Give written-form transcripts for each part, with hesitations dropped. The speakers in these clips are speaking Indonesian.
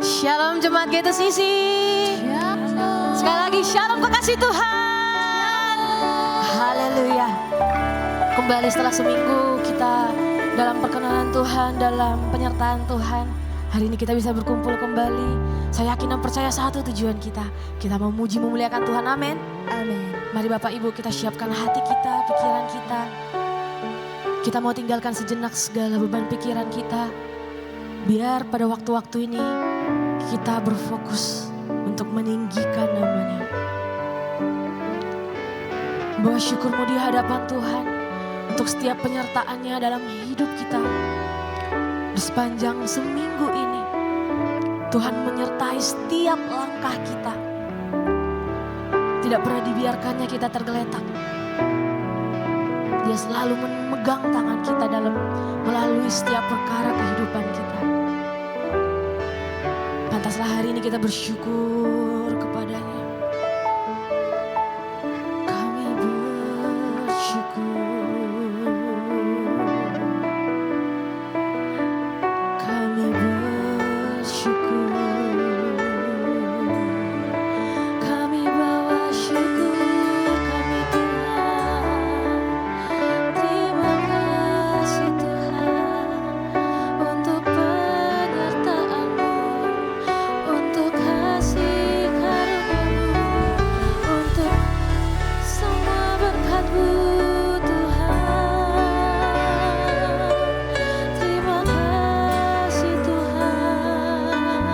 Shalom jemaat Getus Isi. Sekali lagi shalom kekasih Tuhan. Haleluya. Kembali setelah seminggu kita dalam perkenanan Tuhan, dalam penyertaan Tuhan. Hari ini kita bisa berkumpul kembali. Saya yakin dan percaya satu tujuan kita. Kita memuji memuliakan Tuhan, amin. Amin. Mari Bapak Ibu kita siapkan hati kita, pikiran kita. Kita mau tinggalkan sejenak segala beban pikiran kita. Biar pada waktu-waktu ini kita berfokus untuk meninggikan namanya. Bawa syukurmu di hadapan Tuhan untuk setiap penyertaannya dalam hidup kita. Di sepanjang seminggu ini Tuhan menyertai setiap langkah kita. Tidak pernah dibiarkannya kita tergeletak. Dia selalu memegang tangan kita dalam melalui setiap perkara kehidupan kita. Pantaslah hari ini kita bersyukur kepadanya. Kami bersyukur. Kami bersyukur. Kami bawa syukur kami Tuhan. Terima kasih Tuhan untuk penyertaan-Mu, untuk kasih karunia-Mu, untuk semua berkat-Mu Tuhan. Terima kasih Tuhan.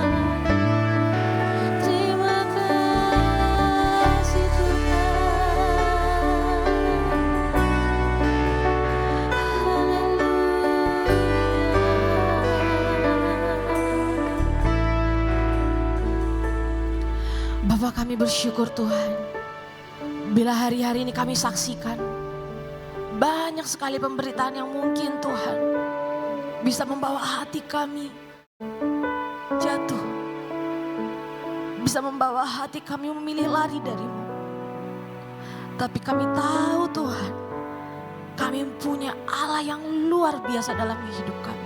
Terima kasih Tuhan. Bapa, kami bersyukur Tuhan. Bila hari-hari ini kami saksikan banyak sekali pemberitaan yang mungkin Tuhan bisa membawa hati kami jatuh. Bisa membawa hati kami memilih lari dari-Mu. Tapi kami tahu Tuhan, kami punya Allah yang luar biasa dalam hidup kami.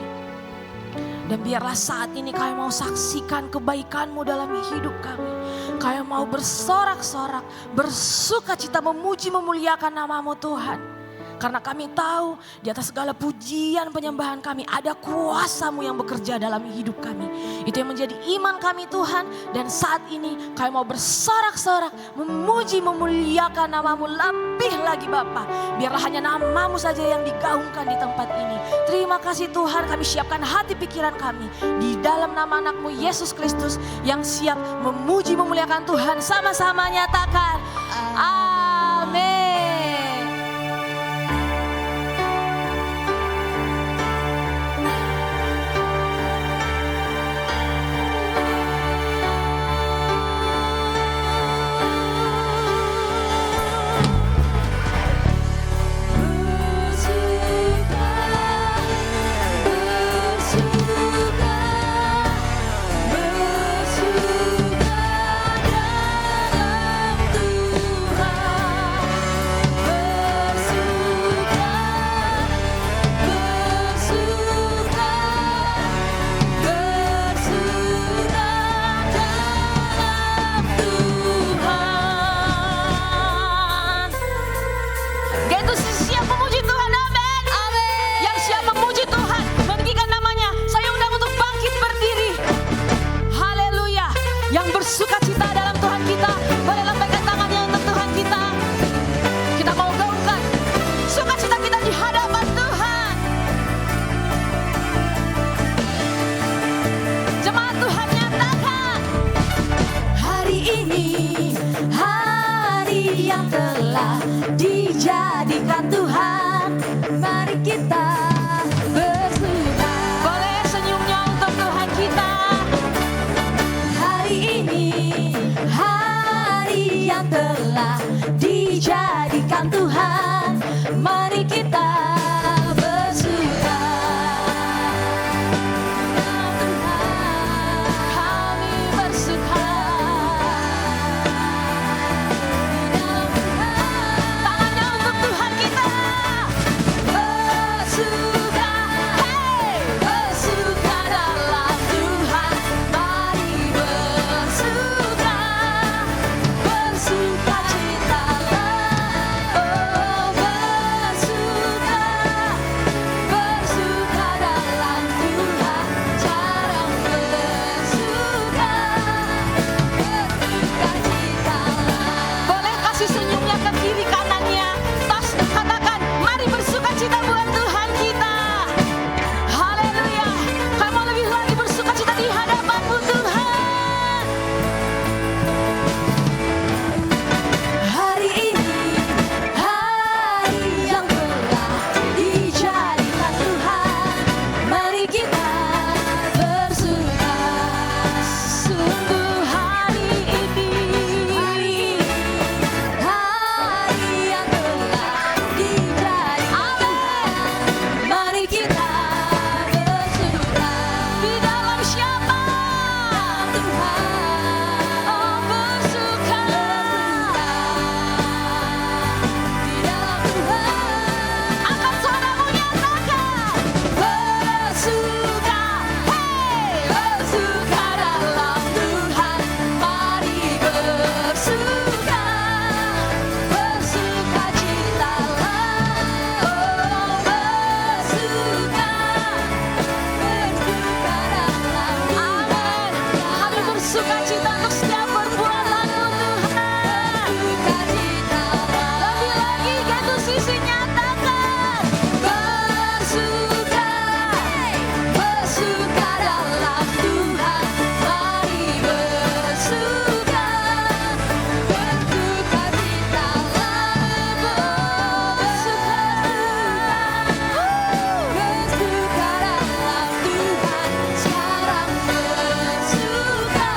Dan biarlah saat ini kami mau saksikan kebaikan-Mu dalam hidup kami. Kami mau bersorak-sorak, bersuka cita memuji memuliakan nama-Mu Tuhan. Karena kami tahu di atas segala pujian penyembahan kami ada kuasa-Mu yang bekerja dalam hidup kami. Itu yang menjadi iman kami Tuhan. Dan saat ini kami mau bersorak-sorak memuji memuliakan nama-Mu lebih lagi Bapa. Biarlah hanya nama-Mu saja yang digaungkan di tempat ini. Terima kasih Tuhan, kami siapkan hati pikiran kami di dalam nama anak-Mu Yesus Kristus yang siap memuji memuliakan Tuhan. Sama-sama nyatakan amin. Dijadikan Tuhan, mari kita bersuka. Boleh senyumnya untuk Tuhan kita. Hari ini, hari yang telah dijadikan Tuhan, mari kita bersuka. Kami bersuka. Bersuka dalam Tuhan, mari bersukacita untuk setiap perbuatanmu Tuhan. Lebih lagi Kau sisi nyatakan bersuka dalam Tuhan, mari bersuka, bersuka cita lalu bersuka dalam Tuhan, sekarang bersuka.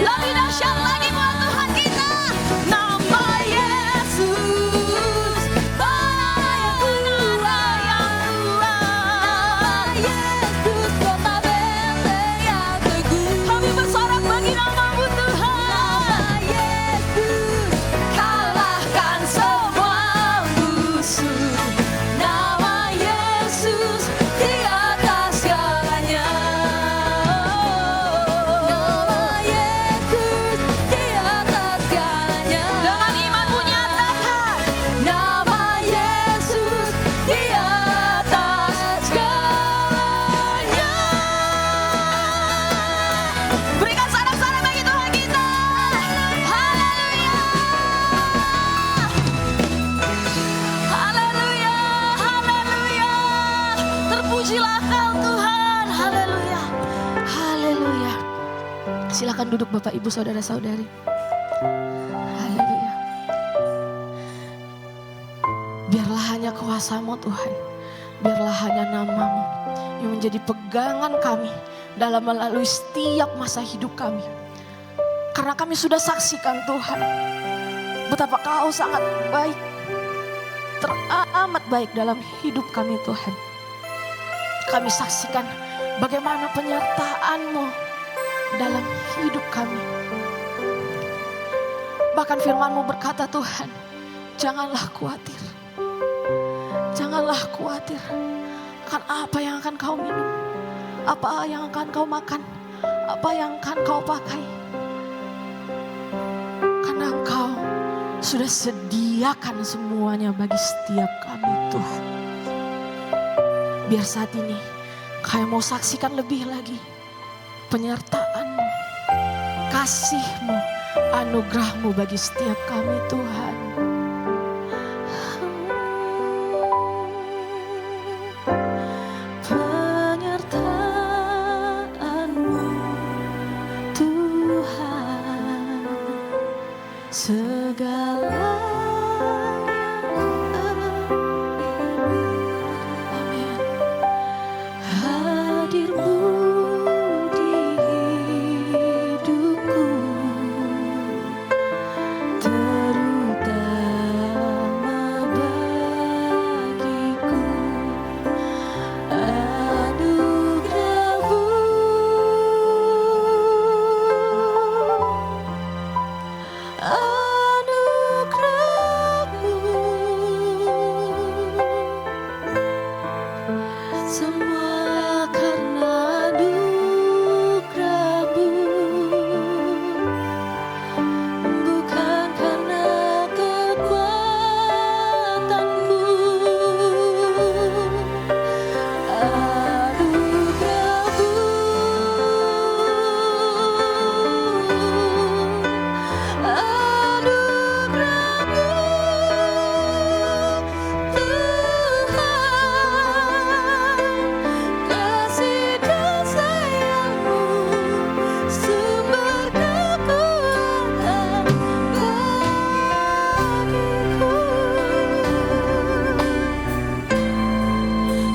Lebih dahsyat lagi buat Tuhan kita. Nama Yesus, nama Yesus, kota benteng yang teguh. Kami bersorak bagi nama-Mu Tuhan. Nama Yesus, kalahkan semua musuh. Nama Yesus di atas segalanya. Nama Yesus di atas segalanya. Dengan imanmu nyatakan, nama Yesus di atas segalanya. Berikan sorak-sorai bagi Tuhan kita. Haleluya. Haleluya, haleluya. Terpujilah Kau Tuhan. Haleluya, haleluya. Silakan duduk Bapak Ibu Saudara-saudari. Haleluya. Biarlah hanya kuasa-Mu Tuhan. Biarlah hanya nama-Mu yang menjadi pegangan kami dalam melalui setiap masa hidup kami. Karena kami sudah saksikan Tuhan, betapa Kau sangat baik, teramat baik dalam hidup kami Tuhan. Kami saksikan bagaimana penyertaan-Mu dalam hidup kami. Bahkan firman-Mu berkata Tuhan, janganlah khawatir. Janganlah khawatir akan apa yang akan kau minum, apa yang akan kau makan, apa yang akan kau pakai. Karena Engkau sudah sediakan semuanya bagi setiap kami Tuhan. Biar saat ini kami mau saksikan lebih lagi penyertaan-Mu, kasih-Mu, anugerah-Mu bagi setiap kami Tuhan. Penyertaan-Mu Tuhan, segalanya. Amin. Hadir-Mu di hidupku, terutama bagiku. Anugerah-Mu, anugerah-Mu, semua karena anugerah-Mu, bukan karena kekuatanku.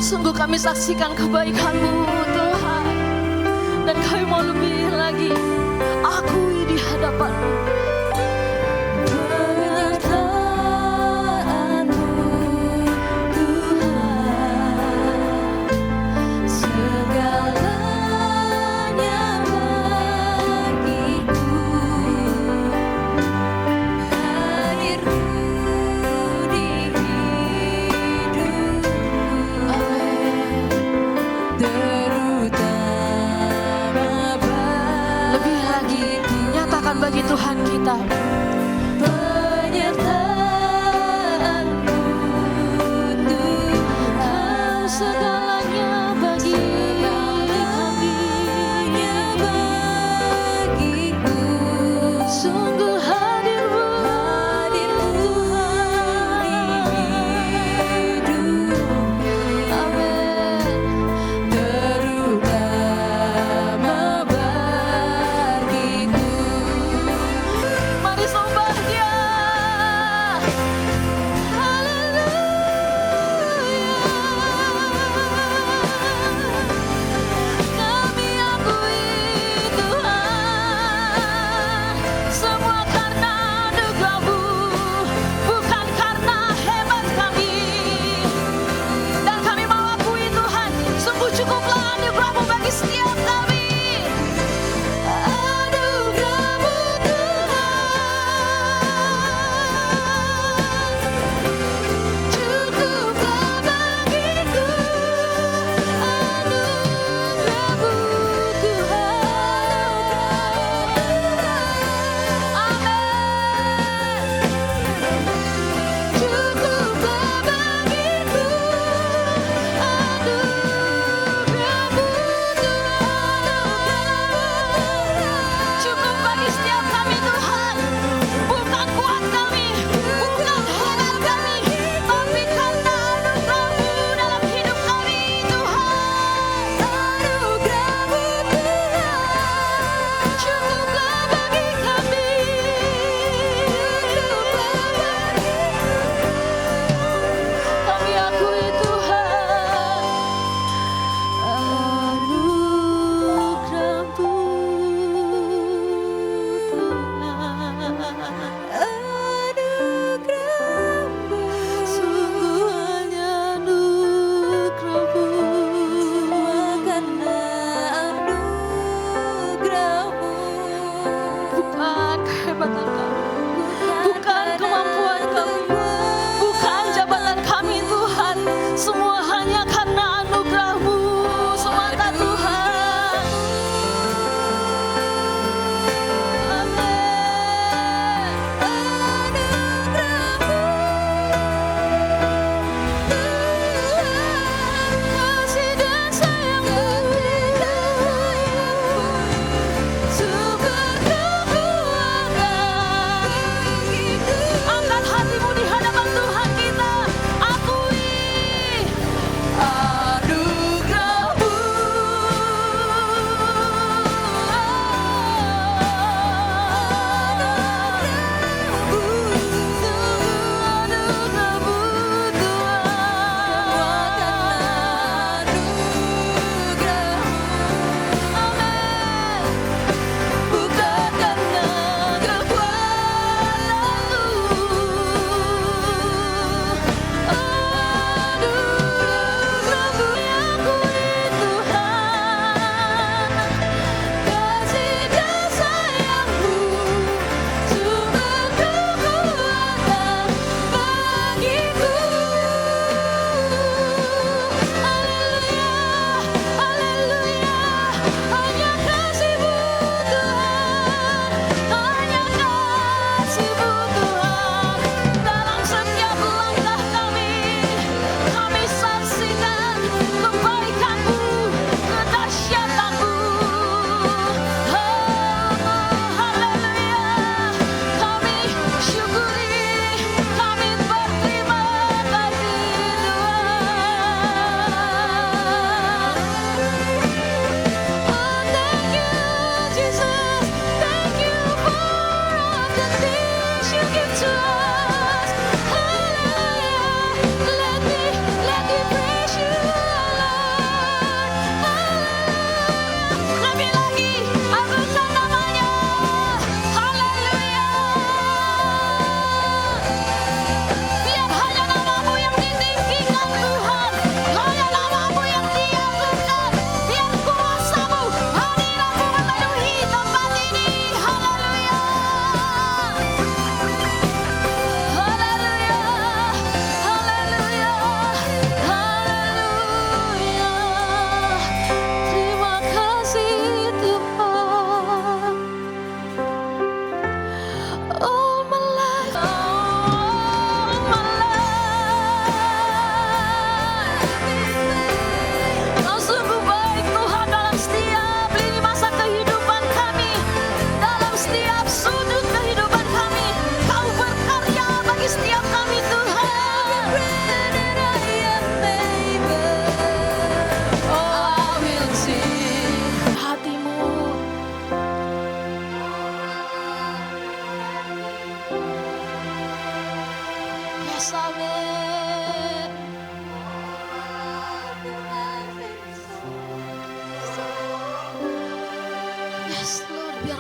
Sungguh kami saksikan kebaikan-Mu Tuhan, dan kami mau lebih lagi akui di hadapan-Mu. Penyertaan-Mu Tuhan, segalanya bagiku. Hadir-Mu di hidupku, lebih lagi nyatakan bagi Tuhan kita penyertaan-Mu Tuhan, segalanya bagi kami, bagiku. Sungguh hadir-Mu Tuhan di hidupku. Amin. Terutama bagiku. Mari sembah Dia.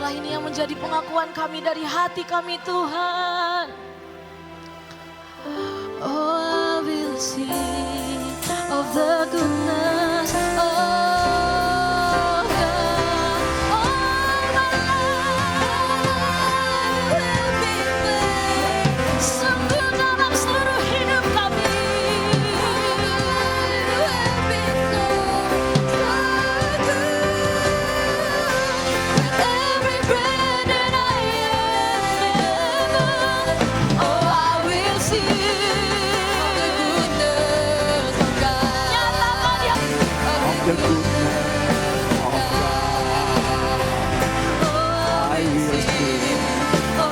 biarlah ini yang menjadi pengakuan kami dari hati kami Tuhan. Oh, I will sing of the goodness of God. All my life will be there. Sungguh dalam seluruh hidup kami will be there. Every breath that I am, oh, I will sing. The goodness of God. I will sing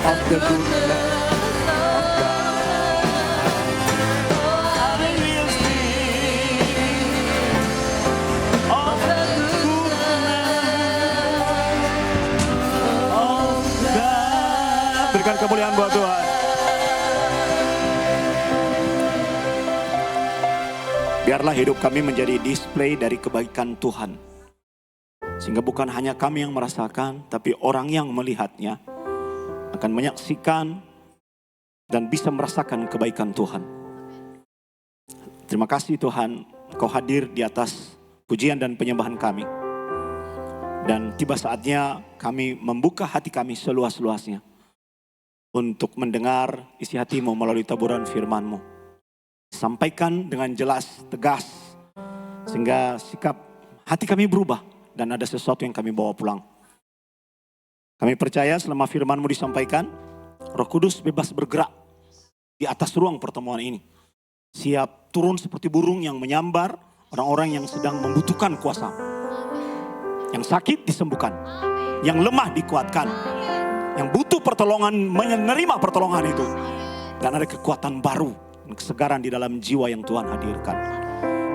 of the goodness of God. I will sing of the goodness of God. Berikan kemuliaan buat Tuhan. Biarlah hidup kami menjadi display dari kebaikan Tuhan. Sehingga bukan hanya kami yang merasakan, tapi orang yang melihatnya akan menyaksikan dan bisa merasakan kebaikan Tuhan. Terima kasih Tuhan, Kau hadir di atas pujian dan penyembahan kami. Dan tiba saatnya kami membuka hati kami seluas-luasnya untuk mendengar isi hati-Mu melalui taburan firman-Mu. Sampaikan dengan jelas, tegas, sehingga sikap hati kami berubah dan ada sesuatu yang kami bawa pulang. Kami percaya selama firman-Mu disampaikan, Roh Kudus bebas bergerak di atas ruang pertemuan ini. Siap turun seperti burung yang menyambar orang-orang yang sedang membutuhkan kuasa. Yang sakit disembuhkan, yang lemah dikuatkan, yang butuh pertolongan menerima pertolongan itu. Dan ada kekuatan baru, kesegaran di dalam jiwa yang Tuhan hadirkan.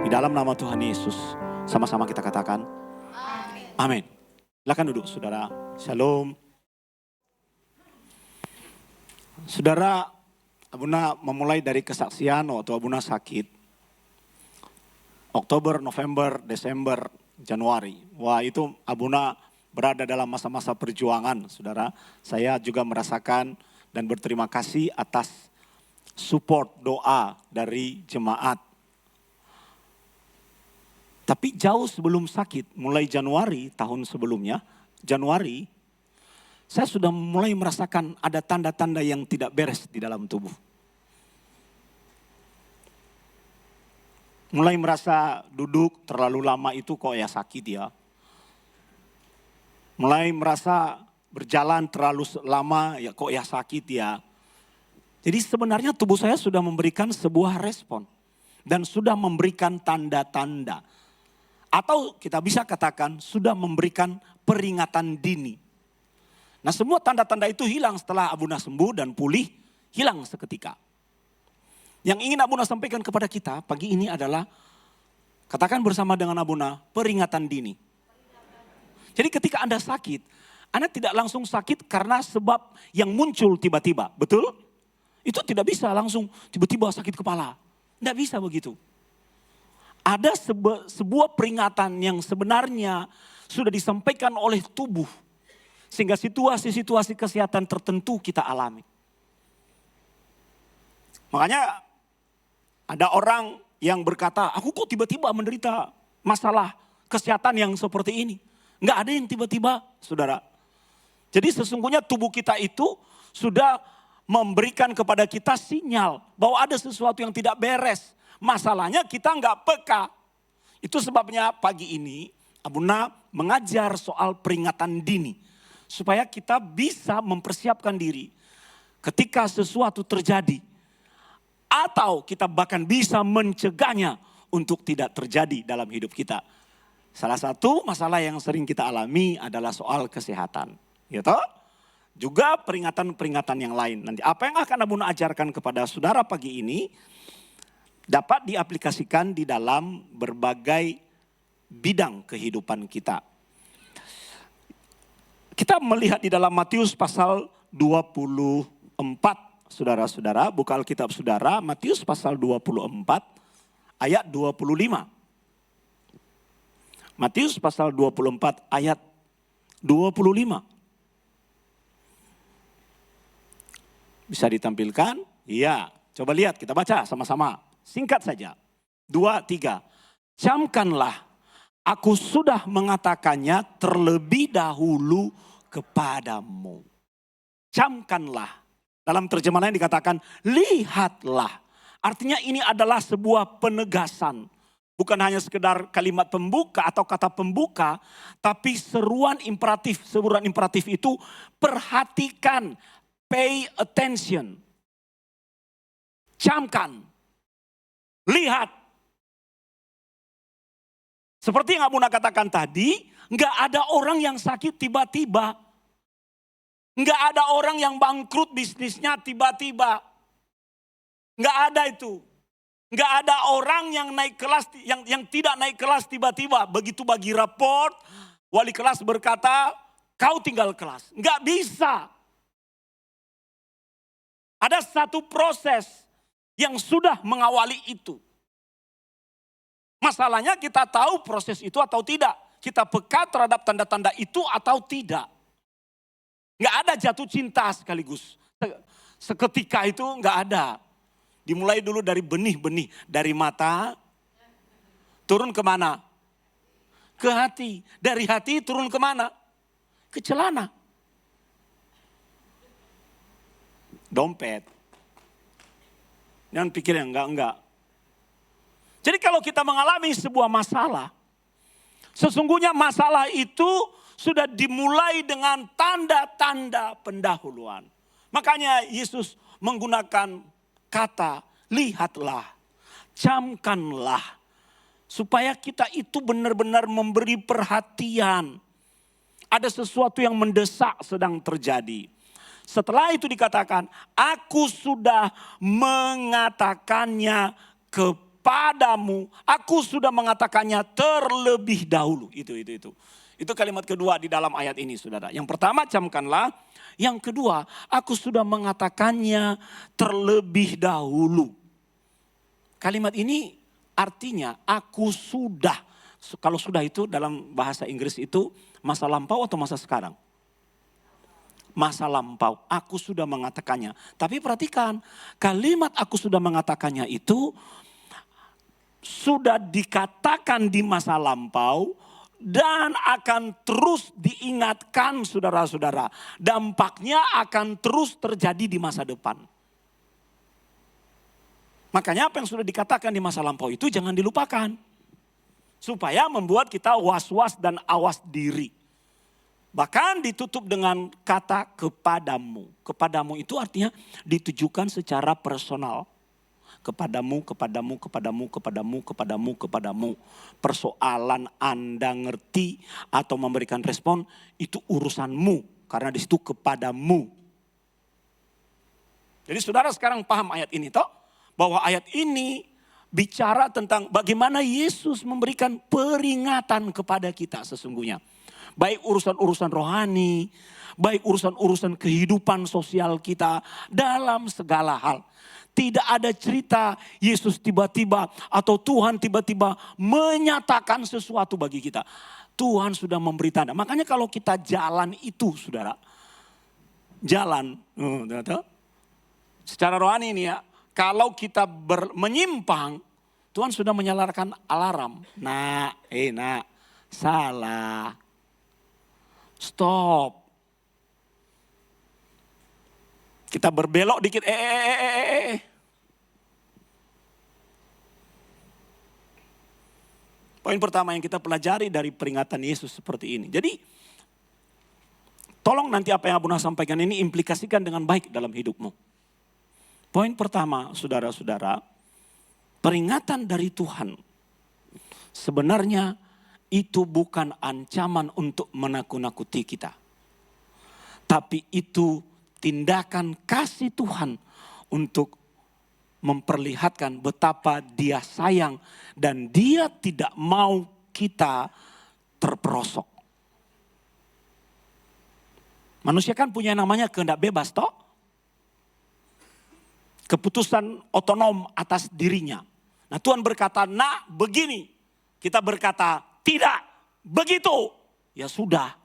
Di dalam nama Tuhan Yesus, sama-sama kita katakan amin. Silakan duduk saudara. Shalom. Saudara, Abuna memulai dari kesaksian waktu Abuna sakit. Oktober, November, Desember, Januari. Wah, itu Abuna berada dalam masa-masa perjuangan, saudara. Saya juga merasakan dan berterima kasih atas support doa dari jemaat. Tapi jauh sebelum sakit, mulai Januari tahun sebelumnya, Januari, saya sudah mulai merasakan ada tanda-tanda yang tidak beres di dalam tubuh. Mulai merasa duduk terlalu lama itu kok ya sakit ya. Mulai merasa berjalan terlalu lama ya kok ya sakit ya. Jadi sebenarnya tubuh saya sudah memberikan sebuah respon. Dan sudah memberikan tanda-tanda. Atau kita bisa katakan sudah memberikan peringatan dini. Nah semua tanda-tanda itu hilang setelah Abuna sembuh dan pulih. Hilang seketika. Yang ingin Abuna sampaikan kepada kita pagi ini adalah. Katakan bersama dengan Abuna, peringatan dini. Jadi ketika Anda sakit, Anda tidak langsung sakit karena sebab yang muncul tiba-tiba. Betul? Itu tidak bisa langsung tiba-tiba sakit kepala. Tidak bisa begitu. Ada sebuah peringatan yang sebenarnya sudah disampaikan oleh tubuh. Sehingga situasi-situasi kesehatan tertentu kita alami. Makanya ada orang yang berkata, aku kok tiba-tiba menderita masalah kesehatan yang seperti ini. Enggak ada yang tiba-tiba, saudara. Jadi sesungguhnya tubuh kita itu sudah memberikan kepada kita sinyal bahwa ada sesuatu yang tidak beres. Masalahnya kita enggak peka. Itu sebabnya pagi ini Abuna mengajar soal peringatan dini. Supaya kita bisa mempersiapkan diri ketika sesuatu terjadi. Atau kita bahkan bisa mencegahnya untuk tidak terjadi dalam hidup kita. Salah satu masalah yang sering kita alami adalah soal kesehatan. Gitu? Juga peringatan-peringatan yang lain. Nanti apa yang akan Abuna ajarkan kepada saudara pagi ini dapat diaplikasikan di dalam berbagai bidang kehidupan kita. Kita melihat di dalam Matius pasal 24, saudara-saudara, buka Alkitab saudara, Matius pasal 24 ayat 25. Matius pasal 24 ayat 25. Bisa ditampilkan? Iya. Coba lihat, kita baca sama-sama. Singkat saja. 2, 3. Camkanlah, aku sudah mengatakannya terlebih dahulu kepadamu. Camkanlah. Dalam terjemahan lain dikatakan, lihatlah. Artinya ini adalah sebuah penegasan. Bukan hanya sekedar kalimat pembuka atau kata pembuka, tapi seruan imperatif. Seruan imperatif itu perhatikan, pay attention. Camkan, lihat. Seperti yang Abuna katakan tadi, nggak ada orang yang sakit tiba-tiba. Nggak ada orang yang bangkrut bisnisnya tiba-tiba. Nggak ada itu. Nggak ada orang yang naik kelas, yang tidak naik kelas tiba-tiba. Begitu bagi raport, wali kelas berkata, kau tinggal kelas. Nggak bisa. Ada satu proses yang sudah mengawali itu. Masalahnya kita tahu proses itu atau tidak. Kita peka terhadap tanda-tanda itu atau tidak. Nggak ada jatuh cinta sekaligus. Seketika itu nggak ada. Dimulai dulu dari benih-benih. Dari mata, turun kemana? Ke hati. Dari hati turun kemana? Ke celana. Dompet. Jangan pikir yang enggak. Jadi kalau kita mengalami sebuah masalah, sesungguhnya masalah itu sudah dimulai dengan tanda-tanda pendahuluan. Makanya Yesus menggunakan kata, lihatlah, camkanlah. Supaya kita itu benar-benar memberi perhatian. Ada sesuatu yang mendesak sedang terjadi. Setelah itu dikatakan, aku sudah mengatakannya kepadamu. Aku sudah mengatakannya terlebih dahulu. Itu kalimat kedua di dalam ayat ini, saudara. Yang pertama, camkanlah. Yang kedua, aku sudah mengatakannya terlebih dahulu. Kalimat ini artinya aku sudah. Kalau sudah itu dalam bahasa Inggris itu masa lampau atau masa sekarang? Masa lampau, aku sudah mengatakannya. Tapi perhatikan, kalimat aku sudah mengatakannya itu sudah dikatakan di masa lampau. Dan akan terus diingatkan saudara-saudara. Dampaknya akan terus terjadi di masa depan. Makanya apa yang sudah dikatakan di masa lampau itu jangan dilupakan. Supaya membuat kita was-was dan awas diri. Bahkan ditutup dengan kata kepadamu. Kepadamu itu artinya ditujukan secara personal. Kepadamu. Persoalan Anda ngerti atau memberikan respon itu urusanmu. Karena di situ kepadamu. Jadi saudara sekarang paham ayat ini toh? Bahwa ayat ini bicara tentang bagaimana Yesus memberikan peringatan kepada kita sesungguhnya. Baik urusan-urusan rohani, baik urusan-urusan kehidupan sosial kita dalam segala hal. Tidak ada cerita Yesus tiba-tiba atau Tuhan tiba-tiba menyatakan sesuatu bagi kita. Tuhan sudah memberi tanda. Makanya kalau kita jalan itu saudara. Jalan. Secara rohani ini ya. Kalau kita menyimpang. Tuhan sudah menyalakan alarm. Nak, salah. Stop. Kita berbelok dikit, Poin pertama yang kita pelajari dari peringatan Yesus seperti ini. Jadi, tolong nanti apa yang Abuna sampaikan ini implikasikan dengan baik dalam hidupmu. Poin pertama, saudara-saudara, peringatan dari Tuhan. Sebenarnya itu bukan ancaman untuk menakut-nakuti kita. Tapi itu tindakan kasih Tuhan untuk memperlihatkan betapa Dia sayang dan Dia tidak mau kita terperosok. Manusia kan punya namanya kehendak bebas toh? Keputusan otonom atas dirinya. Nah Tuhan berkata, nah begini. Kita berkata, tidak begitu. Ya sudah.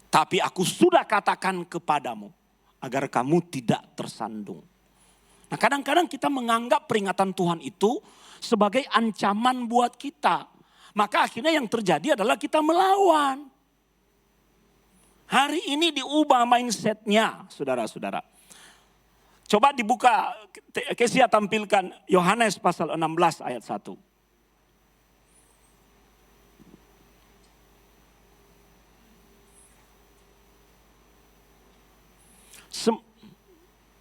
Tapi aku sudah katakan kepadamu. agar kamu tidak tersandung. Nah, kadang-kadang kita menganggap peringatan Tuhan itu sebagai ancaman buat kita. Maka akhirnya yang terjadi adalah kita melawan. Hari ini diubah mindsetnya, saudara-saudara. Coba dibuka, Kesia tampilkan Yohanes pasal 16 ayat 1.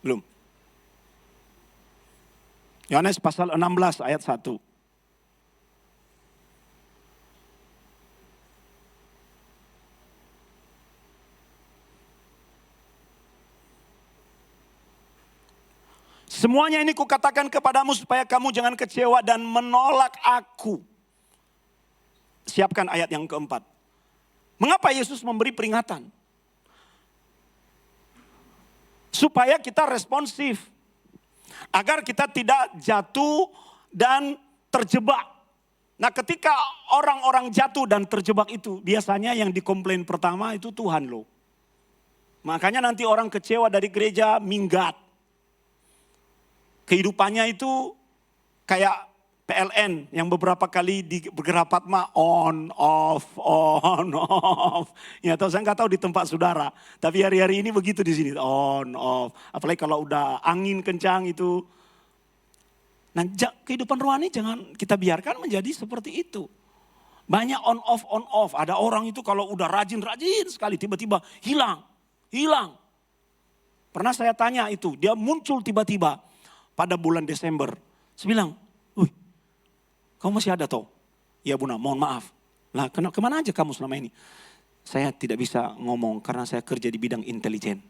Belum. Yohanes pasal 16 ayat 1. Semuanya ini kukatakan kepadamu supaya kamu jangan kecewa dan menolak aku. Siapkan ayat yang keempat. Mengapa Yesus memberi peringatan? Supaya kita responsif. Agar kita tidak jatuh dan terjebak. Nah, ketika orang-orang jatuh dan terjebak itu, biasanya yang dikomplain pertama itu Tuhan loh. Makanya nanti orang kecewa dari gereja minggat. Kehidupannya itu kayak PLN yang beberapa kali di bergerapat mah on off. Ya tahu, saya nggak tahu di tempat saudara, tapi hari-hari ini begitu di sini on off. Apalagi kalau udah angin kencang itu. Nah, kehidupan rohani jangan kita biarkan menjadi seperti itu. Banyak on off. Ada orang itu kalau udah rajin sekali tiba-tiba hilang. Pernah saya tanya itu, dia muncul tiba-tiba pada bulan Desember. Saya bilang, "Wih, kamu masih ada toh?" "Ya Buna, mohon maaf." "Lah kemana aja kamu selama ini?" "Saya tidak bisa ngomong karena saya kerja di bidang intelijen."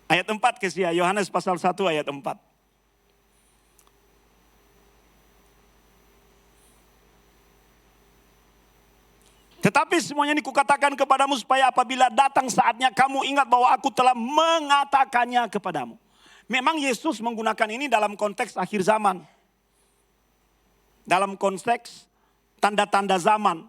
Ayat 4 Kesia, Yohanes pasal 1 ayat 4. Tetapi semuanya ini kukatakan kepadamu supaya apabila datang saatnya kamu ingat bahwa aku telah mengatakannya kepadamu. Memang Yesus menggunakan ini dalam konteks akhir zaman. Dalam konteks tanda-tanda zaman.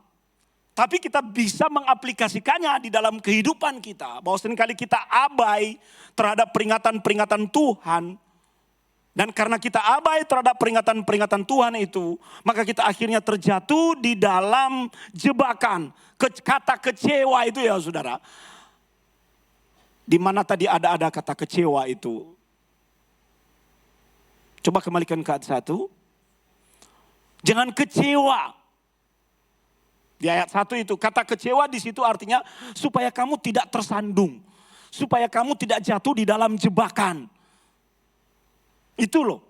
Tapi kita bisa mengaplikasikannya di dalam kehidupan kita. Bahwa seringkali kita abai terhadap peringatan-peringatan Tuhan. Dan karena kita abai terhadap peringatan-peringatan Tuhan itu, maka kita akhirnya terjatuh di dalam jebakan. Kata kecewa itu ya saudara. Di mana tadi ada kata kecewa itu. Coba kembalikan ke ayat 1. Jangan kecewa. Di ayat 1 itu, kata kecewa di situ artinya supaya kamu tidak tersandung. Supaya kamu tidak jatuh di dalam jebakan. Itu loh.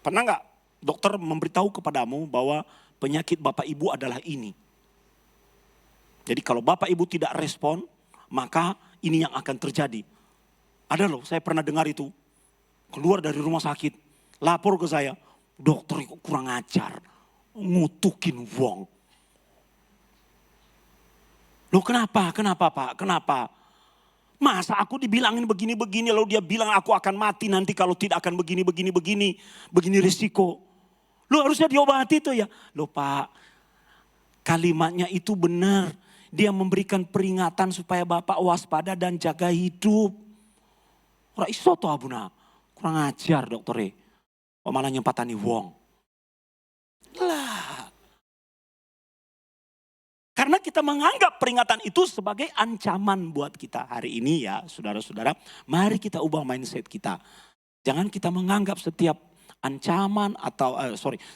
Pernah nggak dokter memberitahu kepadamu bahwa penyakit bapak ibu adalah ini? Jadi kalau bapak ibu tidak respon, maka ini yang akan terjadi. Ada loh, saya pernah dengar itu. Keluar dari rumah sakit, lapor ke saya, "Dokter kok kurang ajar, ngutukin wong." "Loh kenapa Pak? Kenapa? Masa aku dibilangin begini-begini lalu dia bilang aku akan mati nanti kalau tidak akan begini risiko. Loh harusnya diobati tuh ya." "Loh Pak, kalimatnya itu benar. Dia memberikan peringatan supaya Bapak waspada dan jaga hidup." "Ora iso toh Abuna. Kurang ajar dokter. Kok malah nyempatani wong." Lah. Karena kita menganggap peringatan itu sebagai ancaman buat kita. Hari ini ya saudara-saudara, mari kita ubah mindset kita. Jangan kita menganggap setiap ancaman atau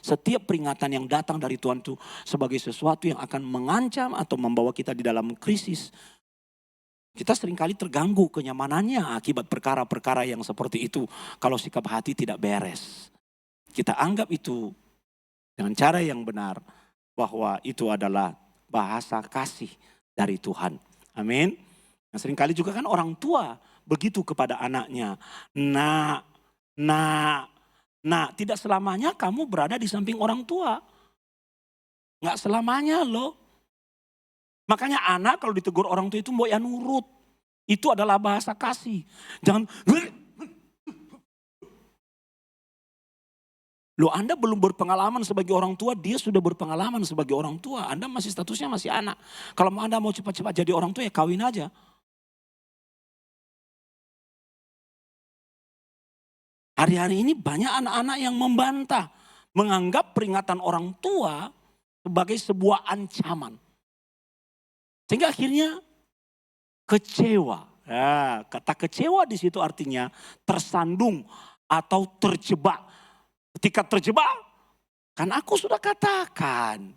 setiap peringatan yang datang dari Tuhan itu sebagai sesuatu yang akan mengancam atau membawa kita di dalam krisis. Kita seringkali terganggu kenyamanannya akibat perkara-perkara yang seperti itu. Kalau sikap hati tidak beres. Kita anggap itu dengan cara yang benar bahwa itu adalah bahasa kasih dari Tuhan. Amin. Nah, seringkali juga kan orang tua begitu kepada anaknya. Nah, tidak selamanya kamu berada di samping orang tua. Nggak selamanya loh. Makanya anak kalau ditegur orang tua itu mau ya nurut. Itu adalah bahasa kasih. Jangan Loh, Anda belum berpengalaman sebagai orang tua, dia sudah berpengalaman sebagai orang tua. Anda masih statusnya masih anak. Kalau Anda mau cepat-cepat jadi orang tua ya kawin aja. Hari-hari ini banyak anak-anak yang membantah. Menganggap peringatan orang tua sebagai sebuah ancaman. Sehingga akhirnya kecewa. Ya, kata kecewa di situ artinya tersandung atau terjebak. Ketika terjebak, kan aku sudah katakan.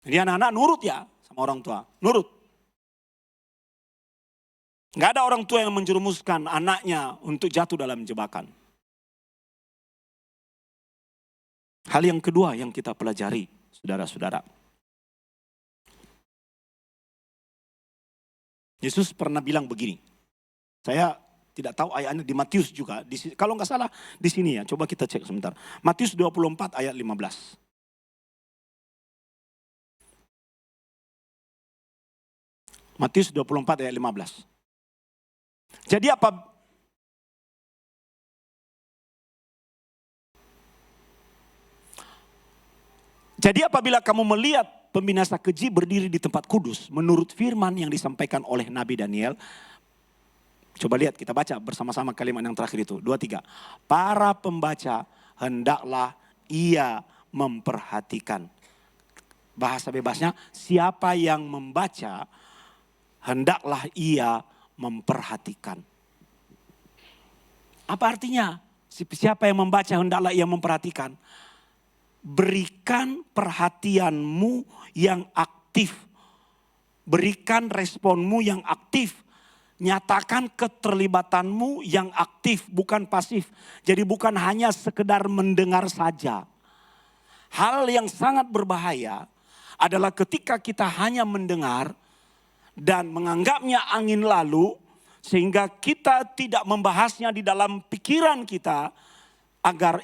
Jadi anak-anak nurut ya sama orang tua, nurut. Gak ada orang tua yang menjerumuskan anaknya untuk jatuh dalam jebakan. Hal yang kedua yang kita pelajari, saudara-saudara. Yesus pernah bilang begini, saya tidak tahu ayatnya di Matius juga. Kalau nggak salah di sini ya, coba kita cek sebentar. Matius 24 ayat 15. Matius 24 ayat 15. Jadi apabila kamu melihat pembinasa keji berdiri di tempat kudus, menurut firman yang disampaikan oleh Nabi Daniel. Coba lihat, kita baca bersama-sama kalimat yang terakhir itu. 2, 3. Para pembaca hendaklah ia memperhatikan. Bahasa bebasnya, siapa yang membaca hendaklah ia memperhatikan. Apa artinya? Siapa yang membaca hendaklah ia memperhatikan. Berikan perhatianmu yang aktif. Berikan responmu yang aktif. Nyatakan keterlibatanmu yang aktif, bukan pasif. Jadi bukan hanya sekedar mendengar saja. Hal yang sangat berbahaya adalah ketika kita hanya mendengar dan menganggapnya angin lalu, sehingga kita tidak membahasnya di dalam pikiran kita, agar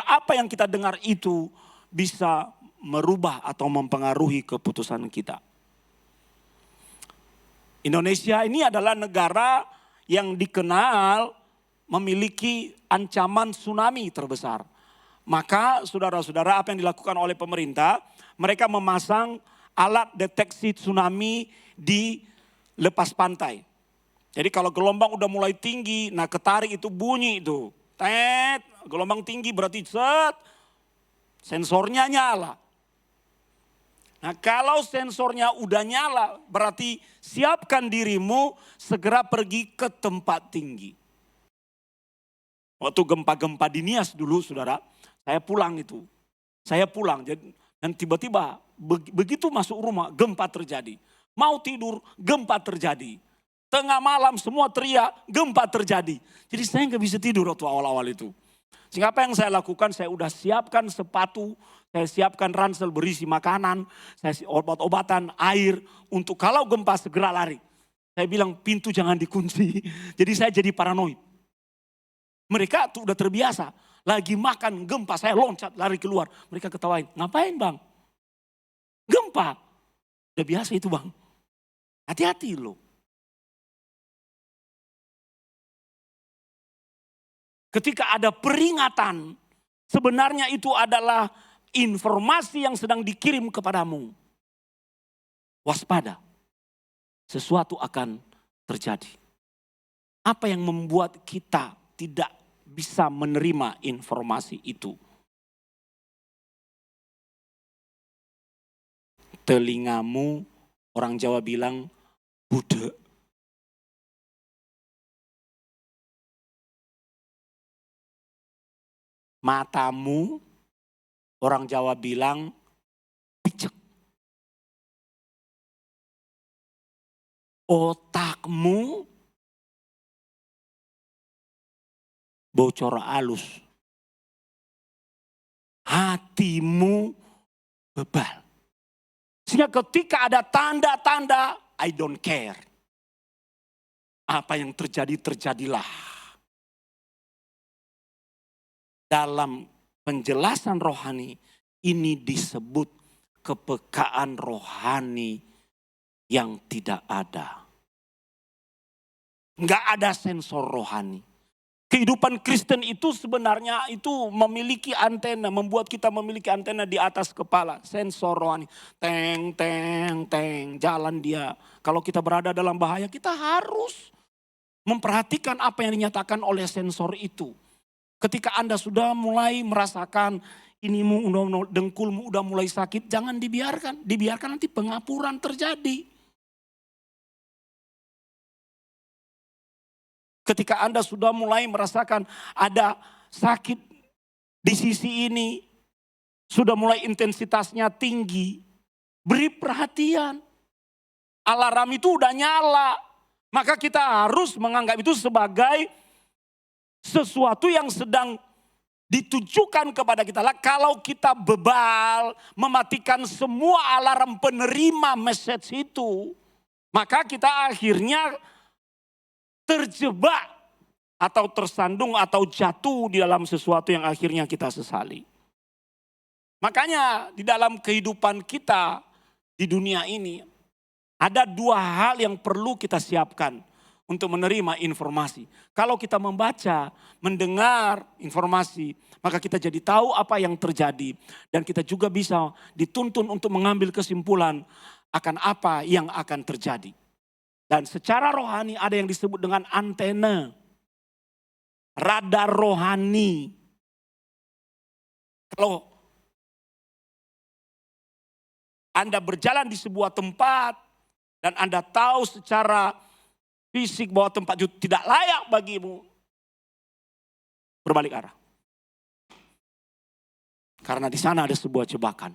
apa yang kita dengar itu bisa merubah atau mempengaruhi keputusan kita. Indonesia ini adalah negara yang dikenal memiliki ancaman tsunami terbesar. Maka saudara-saudara, apa yang dilakukan oleh pemerintah, mereka memasang alat deteksi tsunami di lepas pantai. Jadi kalau gelombang udah mulai tinggi, nah ketarik itu bunyi itu. Tet, gelombang tinggi berarti sensornya nyala. Nah kalau sensornya udah nyala, berarti siapkan dirimu segera pergi ke tempat tinggi. Waktu gempa-gempa di Nias dulu saudara, saya pulang dan tiba-tiba begitu masuk rumah gempa terjadi. Mau tidur, gempa terjadi. Tengah malam semua teriak, gempa terjadi. Jadi saya nggak bisa tidur waktu awal-awal itu. Sehingga apa yang saya lakukan, saya udah siapkan sepatu, saya siapkan ransel berisi makanan, saya obat-obatan, air, untuk kalau gempa segera lari. Saya bilang pintu jangan dikunci, jadi saya jadi paranoid. Mereka tuh udah terbiasa, lagi makan gempa saya loncat lari keluar. Mereka ketawain, ngapain bang? Gempa, udah biasa itu bang. Hati-hati loh. Ketika ada peringatan, sebenarnya itu adalah informasi yang sedang dikirim kepadamu. Waspada, sesuatu akan terjadi. Apa yang membuat kita tidak bisa menerima informasi itu? Telingamu, orang Jawa bilang, budek. Matamu, orang Jawa bilang picek. Otakmu bocor halus. Hatimu bebal. Sehingga ketika ada tanda-tanda, I don't care. Apa yang terjadi, terjadilah. Dalam penjelasan rohani, ini disebut kepekaan rohani yang tidak ada. Enggak ada sensor rohani. Kehidupan Kristen itu sebenarnya itu memiliki antena, membuat kita memiliki antena di atas kepala, sensor rohani. Teng, teng, teng, jalan dia. Kalau kita berada dalam bahaya, kita harus memperhatikan apa yang dinyatakan oleh sensor itu. Ketika Anda sudah mulai merasakan dengkulmu udah mulai sakit, jangan dibiarkan. Dibiarkan nanti pengapuran terjadi. Ketika Anda sudah mulai merasakan ada sakit di sisi ini, sudah mulai intensitasnya tinggi, beri perhatian. Alarm itu udah nyala, maka kita harus menganggap itu sebagai sesuatu yang sedang ditujukan kepada kita. Kalau kita bebal mematikan semua alarm penerima message itu, maka kita akhirnya terjebak atau tersandung atau jatuh di dalam sesuatu yang akhirnya kita sesali. Makanya di dalam kehidupan kita di dunia ini ada dua hal yang perlu kita siapkan untuk menerima informasi. Kalau kita membaca, mendengar informasi, maka kita jadi tahu apa yang terjadi. Dan kita juga bisa dituntun untuk mengambil kesimpulan akan apa yang akan terjadi. Dan secara rohani ada yang disebut dengan antena. Radar rohani. Kalau Anda berjalan di sebuah tempat dan Anda tahu secara fisik bahwa tempat itu tidak layak bagimu, berbalik arah. Karena di sana ada sebuah jebakan.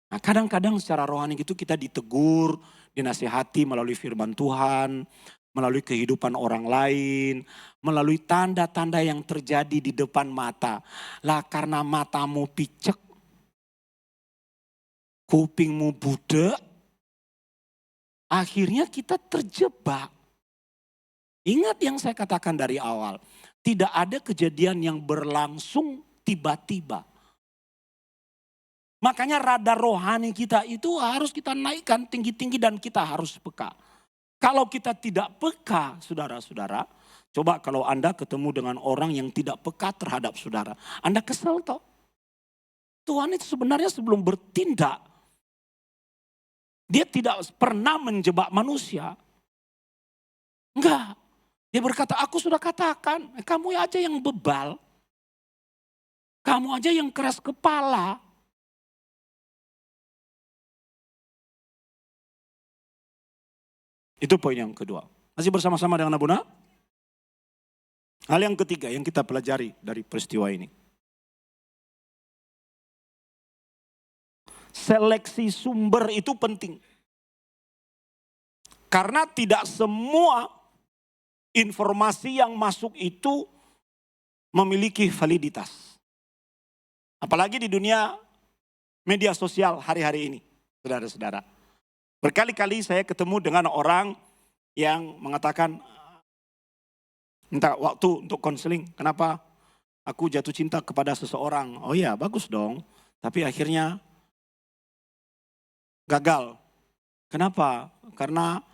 Nah, kadang-kadang secara rohani gitu kita ditegur, dinasihati melalui firman Tuhan, melalui kehidupan orang lain, melalui tanda-tanda yang terjadi di depan mata. Lah karena matamu picek, kupingmu budek, akhirnya kita terjebak. Ingat yang saya katakan dari awal, tidak ada kejadian yang berlangsung tiba-tiba. Makanya radar rohani kita itu harus kita naikkan tinggi-tinggi dan kita harus peka. Kalau kita tidak peka, saudara-saudara, coba kalau Anda ketemu dengan orang yang tidak peka terhadap saudara, Anda kesel toh. Tuhan itu sebenarnya sebelum bertindak, dia tidak pernah menjebak manusia. Enggak, dia berkata, aku sudah katakan, kamu aja yang bebal, kamu aja yang keras kepala. Itu poin yang kedua. Masih bersama-sama dengan Abuna? Hal yang ketiga yang kita pelajari dari peristiwa ini. Seleksi sumber itu penting. Karena tidak semua informasi yang masuk itu memiliki validitas. Apalagi di dunia media sosial hari-hari ini, saudara-saudara. Berkali-kali saya ketemu dengan orang yang mengatakan, minta waktu untuk konseling. Kenapa? Aku jatuh cinta kepada seseorang. Oh iya, bagus dong. Tapi akhirnya gagal. Kenapa? Karena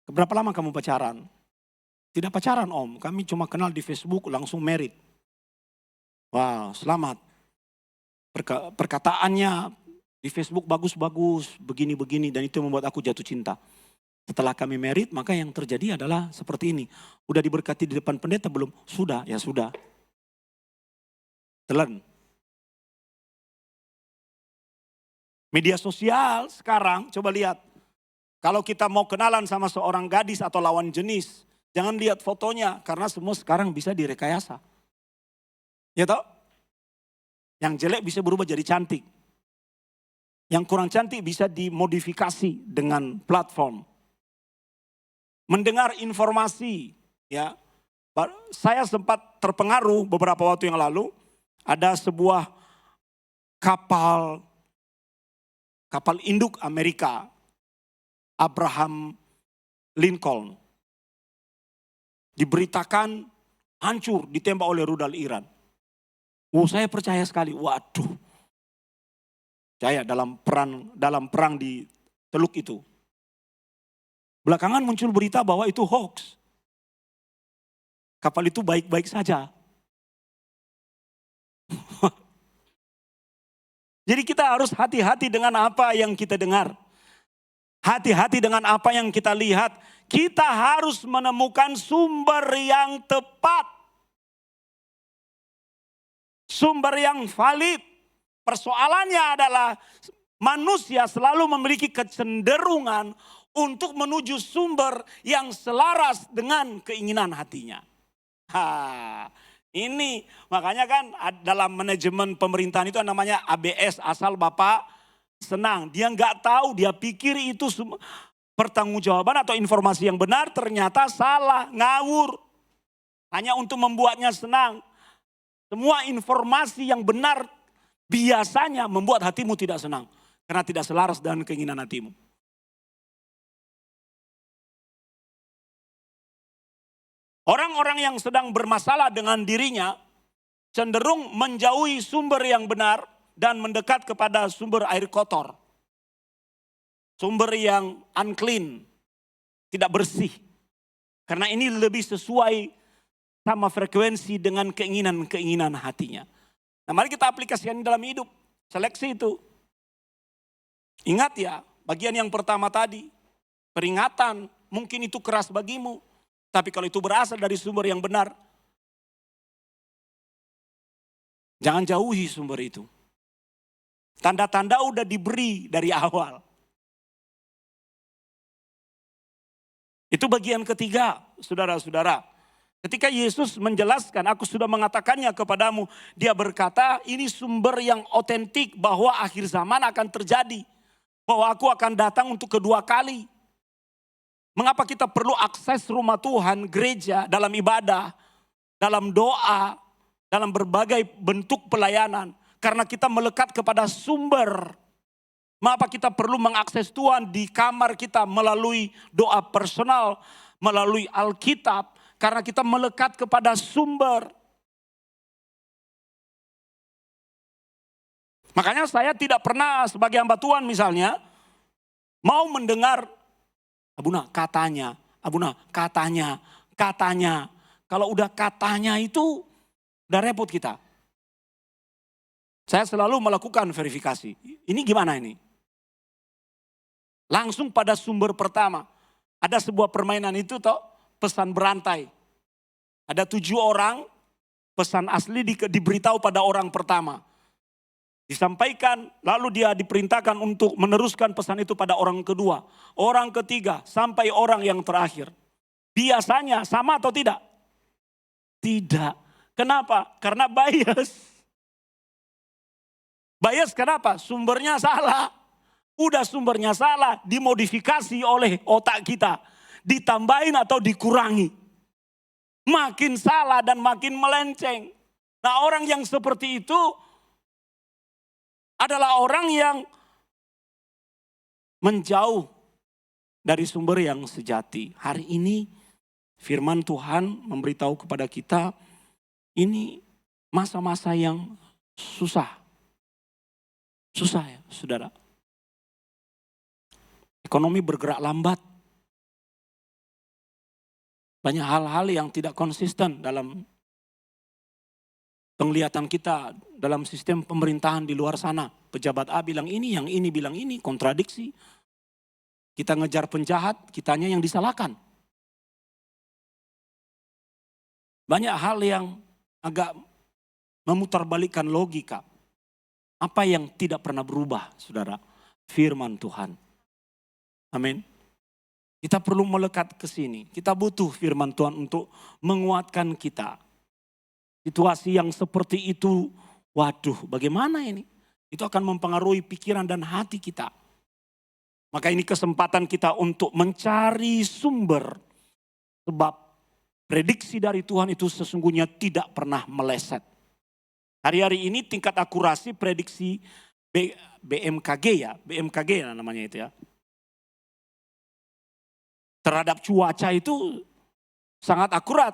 berapa lama kamu pacaran? Tidak pacaran om, kami cuma kenal di Facebook langsung married. Wow, selamat. Perkataannya di Facebook bagus-bagus, begini-begini, dan itu membuat aku jatuh cinta. Setelah kami married, maka yang terjadi adalah seperti ini. Udah diberkati di depan pendeta belum? Sudah, ya sudah. Telan. Media sosial sekarang, coba lihat. Kalau kita mau kenalan sama seorang gadis atau lawan jenis, jangan lihat fotonya, karena semua sekarang bisa direkayasa. Ya toh? Yang jelek bisa berubah jadi cantik. Yang kurang cantik bisa dimodifikasi dengan platform. Mendengar informasi, ya. Saya sempat terpengaruh beberapa waktu yang lalu, ada sebuah kapal induk Amerika, Abraham Lincoln, diberitakan hancur, ditembak oleh rudal Iran. Saya percaya sekali, waduh. Saya dalam perang di Teluk itu. Belakangan muncul berita bahwa itu hoax. kapal itu baik-baik saja. Jadi kita harus hati-hati dengan apa yang kita dengar. Hati-hati dengan apa yang kita lihat. Kita harus menemukan sumber yang tepat. Sumber yang valid. Persoalannya adalah manusia selalu memiliki kecenderungan untuk menuju sumber yang selaras dengan keinginan hatinya. Ini makanya kan dalam manajemen pemerintahan itu namanya ABS, asal Bapak senang. Dia nggak tahu, dia pikir itu pertanggungjawaban atau informasi yang benar, ternyata salah, ngawur. Hanya untuk membuatnya senang. Semua informasi yang benar biasanya membuat hatimu tidak senang. Karena tidak selaras dengan keinginan hatimu. Orang-orang yang sedang bermasalah dengan dirinya cenderung menjauhi sumber yang benar dan mendekat kepada sumber air kotor. Sumber yang unclean, tidak bersih. Karena ini lebih sesuai sama frekuensi dengan keinginan-keinginan hatinya. Nah, mari kita aplikasikan dalam hidup. Seleksi itu. Ingat ya, bagian yang pertama tadi. Peringatan, mungkin itu keras bagimu. Tapi kalau itu berasal dari sumber yang benar, jangan jauhi sumber itu. Tanda-tanda udah diberi dari awal. Itu bagian ketiga, saudara-saudara. Ketika Yesus menjelaskan, aku sudah mengatakannya kepadamu. Dia berkata, ini sumber yang otentik bahwa akhir zaman akan terjadi. Bahwa aku akan datang untuk kedua kali. Mengapa kita perlu akses rumah Tuhan, gereja, dalam ibadah, dalam doa, dalam berbagai bentuk pelayanan. Karena kita melekat kepada sumber. Mengapa kita perlu mengakses Tuhan di kamar kita melalui doa personal, melalui Alkitab. Karena kita melekat kepada sumber. Makanya saya tidak pernah sebagai hamba Tuhan misalnya, mau mendengar Abuna katanya, Abuna katanya. Kalau udah katanya itu udah repot kita. Saya selalu melakukan verifikasi. Ini gimana ini? Langsung pada sumber pertama. Ada sebuah permainan itu toh, pesan berantai. Ada 7 orang, pesan asli diberitahu pada orang pertama. Disampaikan, lalu dia diperintahkan untuk meneruskan pesan itu pada orang kedua. Orang ketiga, sampai orang yang terakhir. Biasanya sama atau tidak? Tidak. Kenapa? Karena bias. Bias kenapa? Sumbernya salah. Udah sumbernya salah, dimodifikasi oleh otak kita. Ditambahin atau dikurangi. Makin salah dan makin melenceng. Nah, orang yang seperti itu adalah orang yang menjauh dari sumber yang sejati. Hari ini firman Tuhan memberitahu kepada kita, ini masa-masa yang susah. Susah ya, saudara. Ekonomi bergerak lambat. Banyak hal-hal yang tidak konsisten dalam penglihatan kita dalam sistem pemerintahan di luar sana. Pejabat A bilang ini, yang ini bilang ini, kontradiksi. Kita ngejar penjahat, kitanya yang disalahkan. Banyak hal yang agak memutarbalikkan logika. Apa yang tidak pernah berubah, saudara? Firman Tuhan. Amin. Kita perlu melekat ke sini. Kita butuh firman Tuhan untuk menguatkan kita. Situasi yang seperti itu, waduh bagaimana ini? Itu akan mempengaruhi pikiran dan hati kita. Maka ini kesempatan kita untuk mencari sumber. Sebab prediksi dari Tuhan itu sesungguhnya tidak pernah meleset. Hari-hari ini tingkat akurasi prediksi BMKG ya, BMKG namanya itu ya. Terhadap cuaca itu sangat akurat.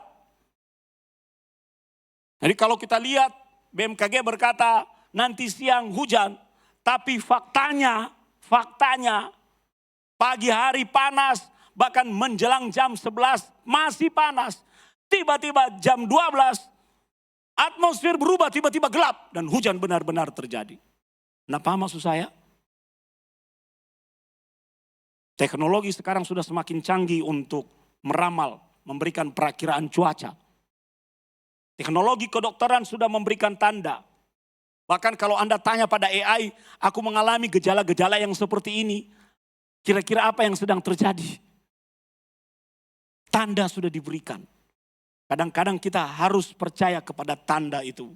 Jadi kalau kita lihat BMKG berkata nanti siang hujan. Tapi faktanya pagi hari panas. Bahkan menjelang jam 11 masih panas. Tiba-tiba jam 12, atmosfer berubah, tiba-tiba gelap. Dan hujan benar-benar terjadi. Nah, paham maksud saya? Teknologi sekarang sudah semakin canggih untuk meramal, memberikan perakiraan cuaca. Teknologi kedokteran sudah memberikan tanda. Bahkan kalau Anda tanya pada AI, aku mengalami gejala-gejala yang seperti ini. Kira-kira apa yang sedang terjadi? Tanda sudah diberikan. Kadang-kadang kita harus percaya kepada tanda itu.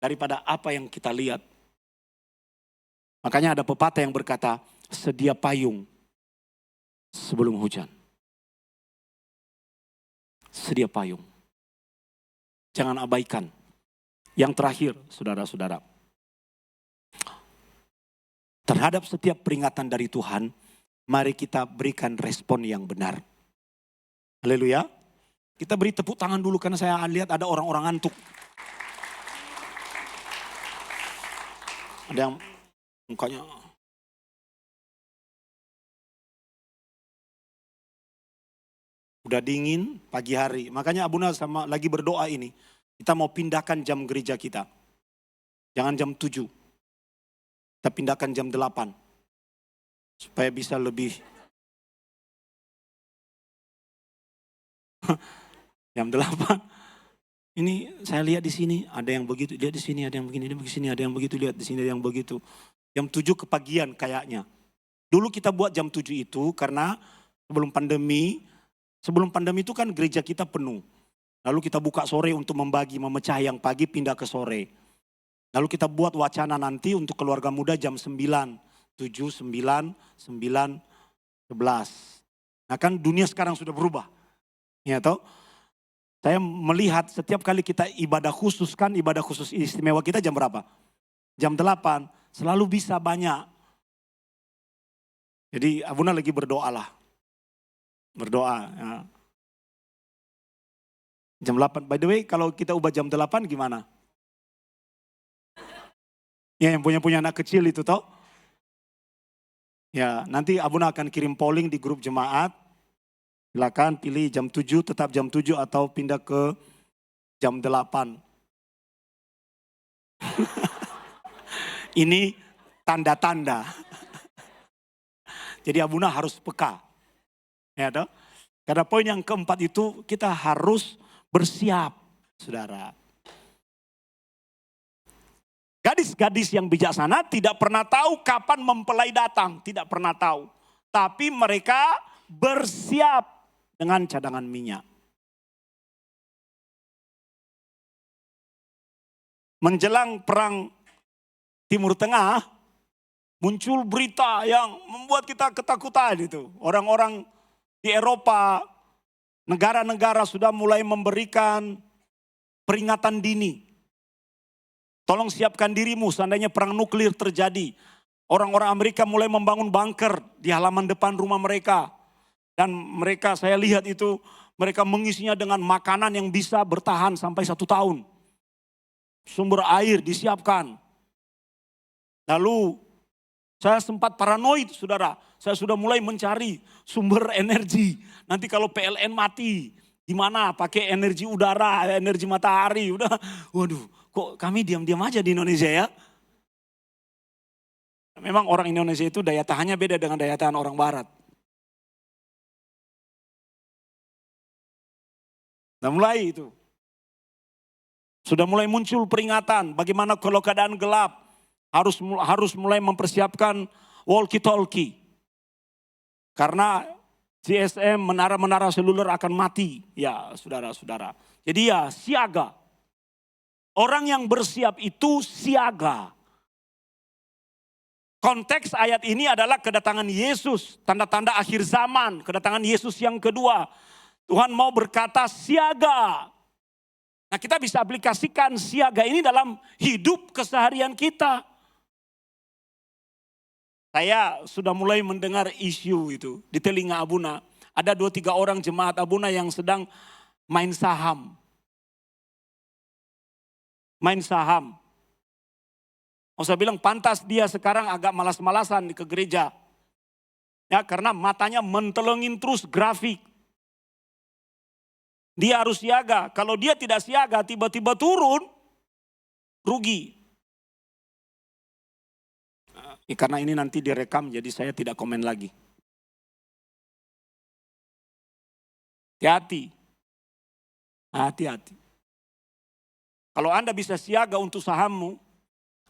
Daripada apa yang kita lihat. Makanya ada pepatah yang berkata, sedia payung sebelum hujan. Sedia payung. Jangan abaikan. Yang terakhir, saudara-saudara. Terhadap setiap peringatan dari Tuhan, mari kita berikan respon yang benar. Haleluya. Kita beri tepuk tangan dulu karena saya lihat ada orang-orang ngantuk. Ada yang mukanya. Udah dingin pagi hari. Makanya Abuna sama lagi berdoa ini. Kita mau pindahkan jam gereja kita. Jangan jam 7. Kita pindahkan jam 8. Supaya bisa lebih. Jam 8. Ini saya lihat di sini ada yang begitu, lihat di sini ada yang begini, di sini ada yang begitu, lihat di sini ada yang begitu. Jam 7 kepagian kayaknya. Dulu kita buat jam 7 itu karena sebelum pandemi itu kan gereja kita penuh. Lalu kita buka sore untuk membagi, memecah yang pagi pindah ke sore. Lalu kita buat wacana nanti untuk keluarga muda jam 9, 7, 9, 9, 11. Nah kan dunia sekarang sudah berubah. Ya toh? Saya melihat setiap kali kita ibadah khusus kan, ibadah khusus istimewa kita jam berapa? Jam 8, selalu bisa banyak. Jadi Abuna lagi berdoa lah. Berdoa. Ya. Jam 8, by the way kalau kita ubah jam 8 gimana? Ya yang punya anak kecil itu toh. Ya nanti Abuna akan kirim polling di grup jemaat. Silakan pilih jam 7, tetap jam 7 atau pindah ke jam 8. Ini tanda-tanda. Jadi Abuna harus peka. Ya toh? Karena poin yang keempat itu kita harus bersiap, saudara. Gadis-gadis yang bijaksana tidak pernah tahu kapan mempelai datang. Tidak pernah tahu. Tapi mereka bersiap dengan cadangan minyak. Menjelang perang Timur Tengah, muncul berita yang membuat kita ketakutan itu. Orang-orang di Eropa, negara-negara sudah mulai memberikan peringatan dini. Tolong siapkan dirimu seandainya perang nuklir terjadi. Orang-orang Amerika mulai membangun bunker di halaman depan rumah mereka. Dan mereka saya lihat itu mereka mengisinya dengan makanan yang bisa bertahan sampai 1 tahun. Sumber air disiapkan. Lalu saya sempat paranoid saudara. Saya sudah mulai mencari sumber energi. Nanti kalau PLN mati, gimana? Pakai energi udara, energi matahari. Udah, waduh, kok kami diam-diam aja di Indonesia ya? Memang orang Indonesia itu daya tahannya beda dengan daya tahan orang Barat. Nah mulai itu. Sudah mulai muncul peringatan bagaimana kalau keadaan gelap. Harus mulai mempersiapkan walkie-talkie. Karena GSM, menara-menara seluler akan mati. Ya saudara-saudara. Jadi ya siaga. Orang yang bersiap itu siaga. Konteks ayat ini adalah kedatangan Yesus. Tanda-tanda akhir zaman. Kedatangan Yesus yang kedua. Tuhan mau berkata siaga. Nah kita bisa aplikasikan siaga ini dalam hidup keseharian kita. Saya sudah mulai mendengar isu itu di telinga Abuna. Ada 2-3 orang jemaat Abuna yang sedang main saham. Main saham. Saya bilang pantas dia sekarang agak malas-malasan ke gereja. Ya karena matanya mentelengin terus grafik. Dia harus siaga. Kalau dia tidak siaga, tiba-tiba turun, rugi. Karena ini nanti direkam, jadi saya tidak komen lagi. Hati-hati. Hati-hati. Kalau Anda bisa siaga untuk sahammu,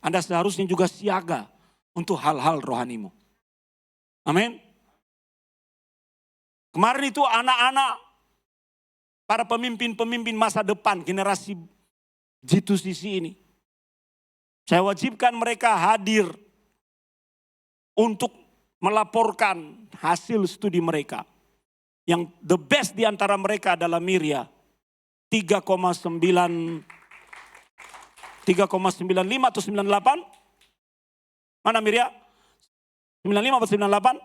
Anda seharusnya juga siaga untuk hal-hal rohanimu. Amin. Kemarin itu anak-anak, para pemimpin-pemimpin masa depan, generasi G2CC ini. Saya wajibkan mereka hadir untuk melaporkan hasil studi mereka. Yang the best di antara mereka adalah Miria. 3,95 atau 98? Mana Miria? 95 atau 98?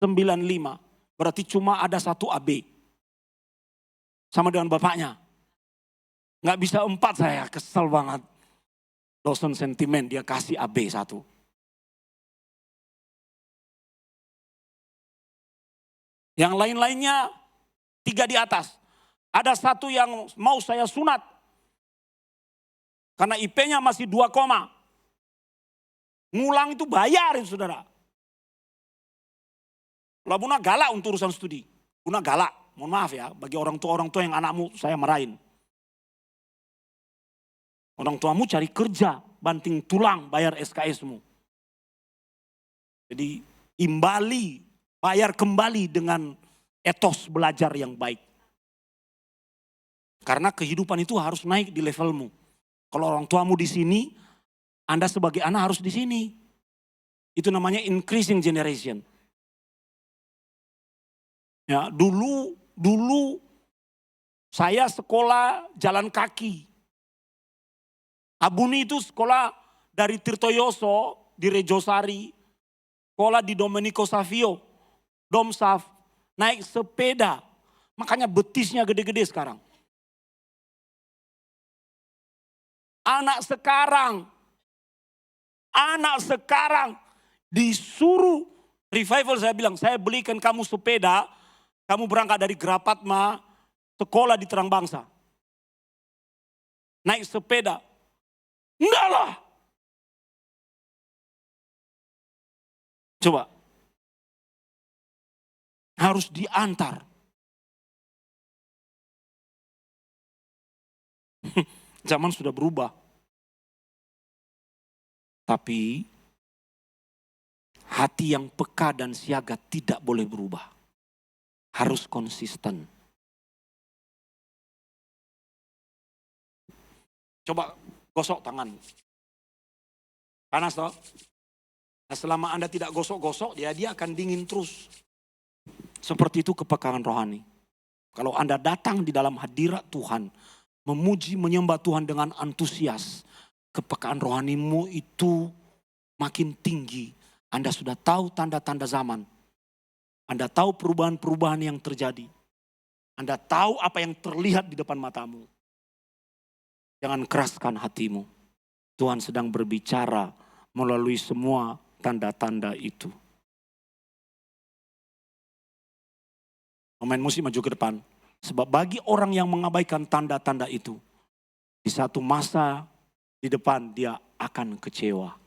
95. Berarti cuma ada satu AB. Sama dengan bapaknya. Nggak bisa 4, saya kesel banget. Dosen sentimen, dia kasih AB 1. Yang lain-lainnya 3 di atas. Ada 1 yang mau saya sunat. Karena IP-nya masih 2, ngulang itu bayar itu saudara. Lah Buna galak untuk urusan studi. Buna galak, mohon maaf ya, bagi orang tua yang anakmu saya marahin. Orang tuamu cari kerja, banting tulang bayar SKS-mu. Jadi imbali, bayar kembali dengan etos belajar yang baik. Karena kehidupan itu harus naik di levelmu. Kalau orang tuamu di sini, Anda sebagai anak harus di sini. Itu namanya increasing generation. Ya, dulu saya sekolah jalan kaki. Abuni itu sekolah dari Tirtoyoso di Rejosari, sekolah di Domenico Savio, Domsav, naik sepeda. Makanya betisnya gede-gede sekarang. Anak sekarang disuruh revival, saya bilang, saya belikan kamu sepeda, kamu berangkat dari Grapatma, sekolah di Terang Bangsa. Naik sepeda. Enggak lah. Coba. Harus diantar. Zaman sudah berubah. Tapi hati yang peka dan siaga tidak boleh berubah. Harus konsisten. Coba gosok tangan. Panas toh? Nah, selama Anda tidak gosok-gosok, dia akan dingin terus. Seperti itu kepekaan rohani. Kalau Anda datang di dalam hadirat Tuhan, memuji, menyembah Tuhan dengan antusias, kepekaan rohanimu itu makin tinggi. Anda sudah tahu tanda-tanda zaman. Anda tahu perubahan-perubahan yang terjadi. Anda tahu apa yang terlihat di depan matamu. Jangan keraskan hatimu. Tuhan sedang berbicara melalui semua tanda-tanda itu. Pemain musik maju ke depan. Sebab bagi orang yang mengabaikan tanda-tanda itu, di satu masa di depan dia akan kecewa.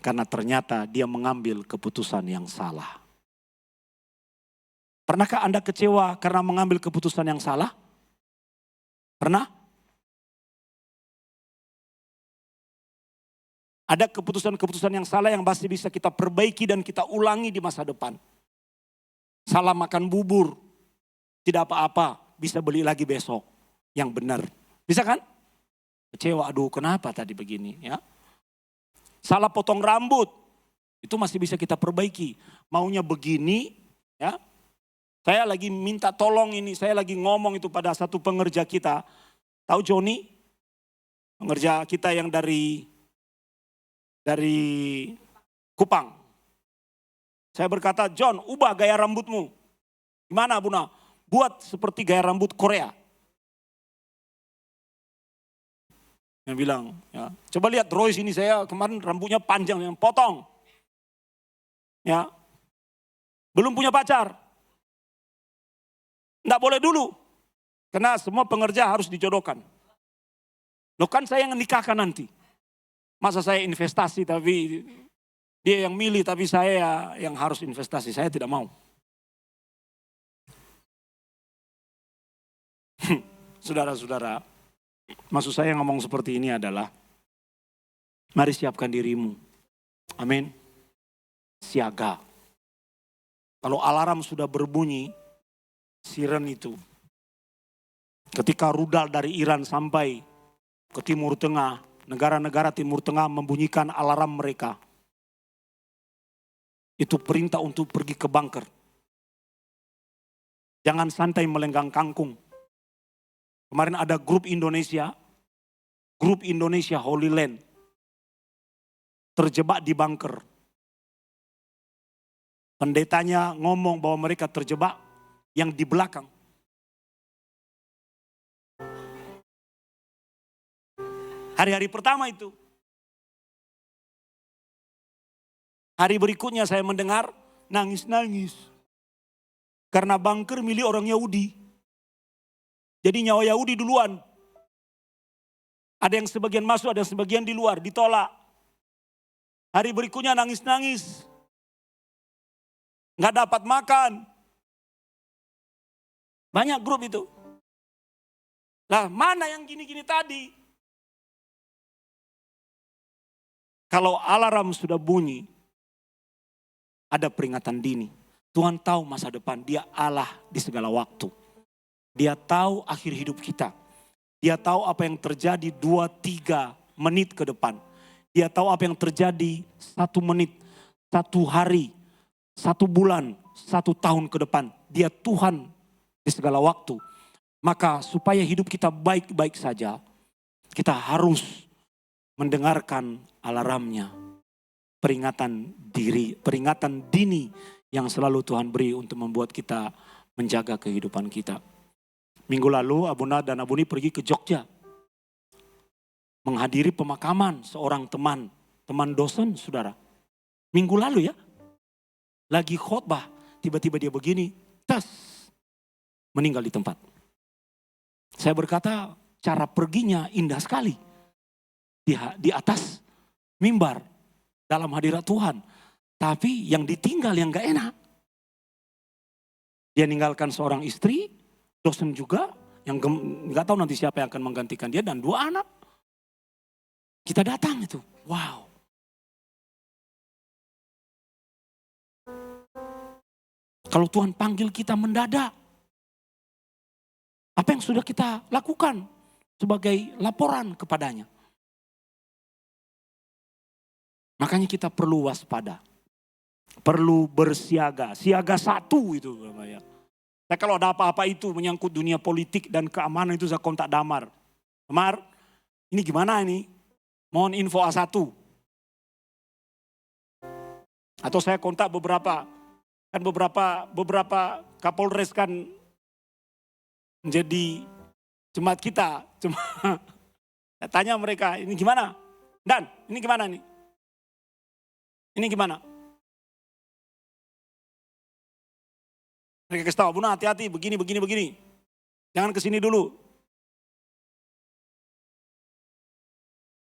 Karena ternyata dia mengambil keputusan yang salah. Pernahkah Anda kecewa karena mengambil keputusan yang salah? Pernah? Ada keputusan-keputusan yang salah yang masih bisa kita perbaiki dan kita ulangi di masa depan. Salah makan bubur, tidak apa-apa, bisa beli lagi besok. Yang benar. Bisa kan? Kecewa, aduh kenapa tadi begini ya. Salah potong rambut, itu masih bisa kita perbaiki. Maunya begini ya. Saya lagi minta tolong ini, saya lagi ngomong itu pada satu pengerja kita. Tahu Joni? Pengerja kita yang dari Kupang. Saya berkata, John, ubah gaya rambutmu. Gimana Buna? Buat seperti gaya rambut Korea. Dia bilang, ya, coba lihat Royce ini, saya kemarin rambutnya panjang yang potong. Ya. Belum punya pacar. Enggak boleh dulu. Karena semua pengerja harus dijodohkan. Loh kan saya yang nikahkan nanti. Masa saya investasi tapi dia yang milih tapi saya yang harus investasi. Saya tidak mau. Saudara-saudara, maksud saya ngomong seperti ini adalah, mari siapkan dirimu. Amin. Siaga. Kalau alarm sudah berbunyi, siren itu. Ketika rudal dari Iran sampai ke Timur Tengah, negara-negara Timur Tengah membunyikan alarm mereka. Itu perintah untuk pergi ke bunker. Jangan santai melenggang kangkung. Kemarin ada grup Indonesia Holy Land, terjebak di bunker. Pendetanya ngomong bahwa mereka terjebak yang di belakang. Hari-hari pertama itu. Hari berikutnya saya mendengar nangis-nangis. Karena bunker milik orang Yahudi. Jadi nyawa Yahudi duluan. Ada yang sebagian masuk, ada yang sebagian di luar, ditolak. Hari berikutnya nangis-nangis. Nggak dapat makan. Banyak grup itu. Lah mana yang gini-gini tadi? Kalau alarm sudah bunyi, ada peringatan dini. Tuhan tahu masa depan, Dia Allah di segala waktu. Dia tahu akhir hidup kita. Dia tahu apa yang terjadi 2-3 menit ke depan. Dia tahu apa yang terjadi 1 menit, 1 hari, 1 bulan, 1 tahun ke depan. Dia Tuhan di segala waktu. Maka supaya hidup kita baik-baik saja, kita harus mendengarkan alarmnya. Peringatan dini yang selalu Tuhan beri untuk membuat kita menjaga kehidupan kita. Minggu lalu Abuna dan Abuni pergi ke Jogja. Menghadiri pemakaman seorang teman dosen saudara. Minggu lalu ya. Lagi khotbah, tiba-tiba dia begini, meninggal di tempat. Saya berkata, cara perginya indah sekali. Di atas mimbar, dalam hadirat Tuhan. Tapi yang ditinggal yang gak enak. Dia ninggalkan seorang istri, dosen juga, yang gak tahu nanti siapa yang akan menggantikan dia, dan 2 anak. Kita datang itu, wow. Kalau Tuhan panggil kita mendadak, apa yang sudah kita lakukan sebagai laporan kepadanya? Makanya kita perlu waspada, perlu bersiaga, siaga 1 itu. Saya kalau ada apa-apa itu menyangkut dunia politik dan keamanan itu saya kontak Damar. Damar, ini gimana ini? Mohon info A1. Atau saya kontak beberapa Kapolres kan menjadi jemaat kita. Saya tanya mereka, ini gimana? Dan ini gimana nih? Ini gimana? Mereka kasih tahu, Buna hati-hati begini. Jangan kesini dulu.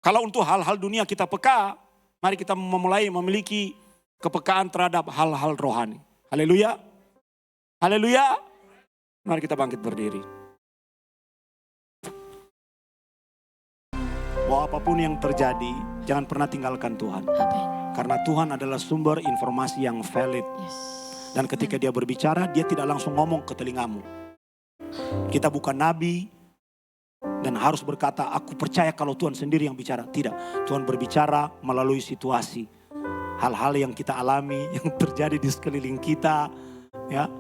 Kalau untuk hal-hal dunia kita peka, mari kita memulai memiliki kepekaan terhadap hal-hal rohani. Haleluya. Haleluya. Mari kita bangkit berdiri. Bahwa apapun yang terjadi, jangan pernah tinggalkan Tuhan. Amin. Karena Tuhan adalah sumber informasi yang valid. Yes. Dan ketika Dia berbicara, Dia tidak langsung ngomong ke telingamu. Kita bukan nabi dan harus berkata, aku percaya kalau Tuhan sendiri yang bicara. Tidak, Tuhan berbicara melalui situasi. Hal-hal yang kita alami, yang terjadi di sekeliling kita. Ya,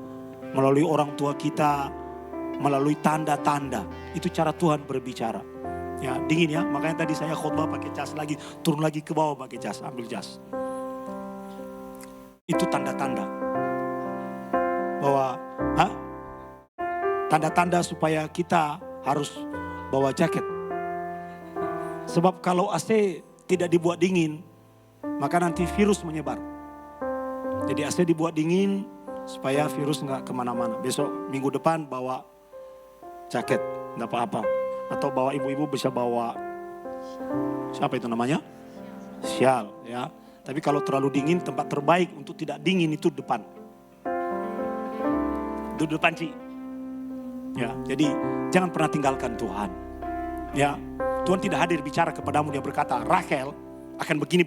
melalui orang tua kita, melalui tanda-tanda. Itu cara Tuhan berbicara. Ya, dingin ya, makanya tadi saya khotbah pakai jas lagi, turun lagi ke bawah pakai jas, ambil jas. Itu tanda-tanda bahwa tanda-tanda supaya kita harus bawa jaket. Sebab kalau AC tidak dibuat dingin, maka nanti virus menyebar. Jadi AC dibuat dingin supaya virus nggak kemana-mana. Besok minggu depan bawa jaket, enggak apa-apa. Atau bawa ibu-ibu bisa bawa, siapa itu namanya? Sial ya. Tapi kalau terlalu dingin, tempat terbaik untuk tidak dingin itu depan. Itu depan Ci. Ya, jadi jangan pernah tinggalkan Tuhan. Ya, Tuhan tidak hadir bicara kepadamu, dia berkata, Rachel akan begini.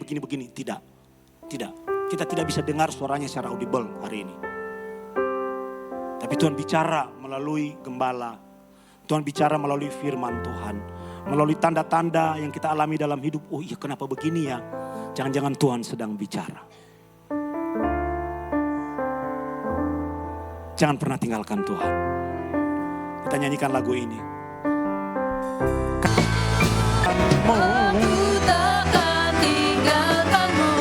Tidak. Kita tidak bisa dengar suaranya secara audible hari ini. Tapi Tuhan bicara melalui gembala. Tuhan bicara melalui firman Tuhan. Melalui tanda-tanda yang kita alami dalam hidup. Oh iya, kenapa begini ya? Jangan-jangan Tuhan sedang bicara. Jangan pernah tinggalkan Tuhan. Kita nyanyikan lagu ini. Aku takkan tinggalkanmu,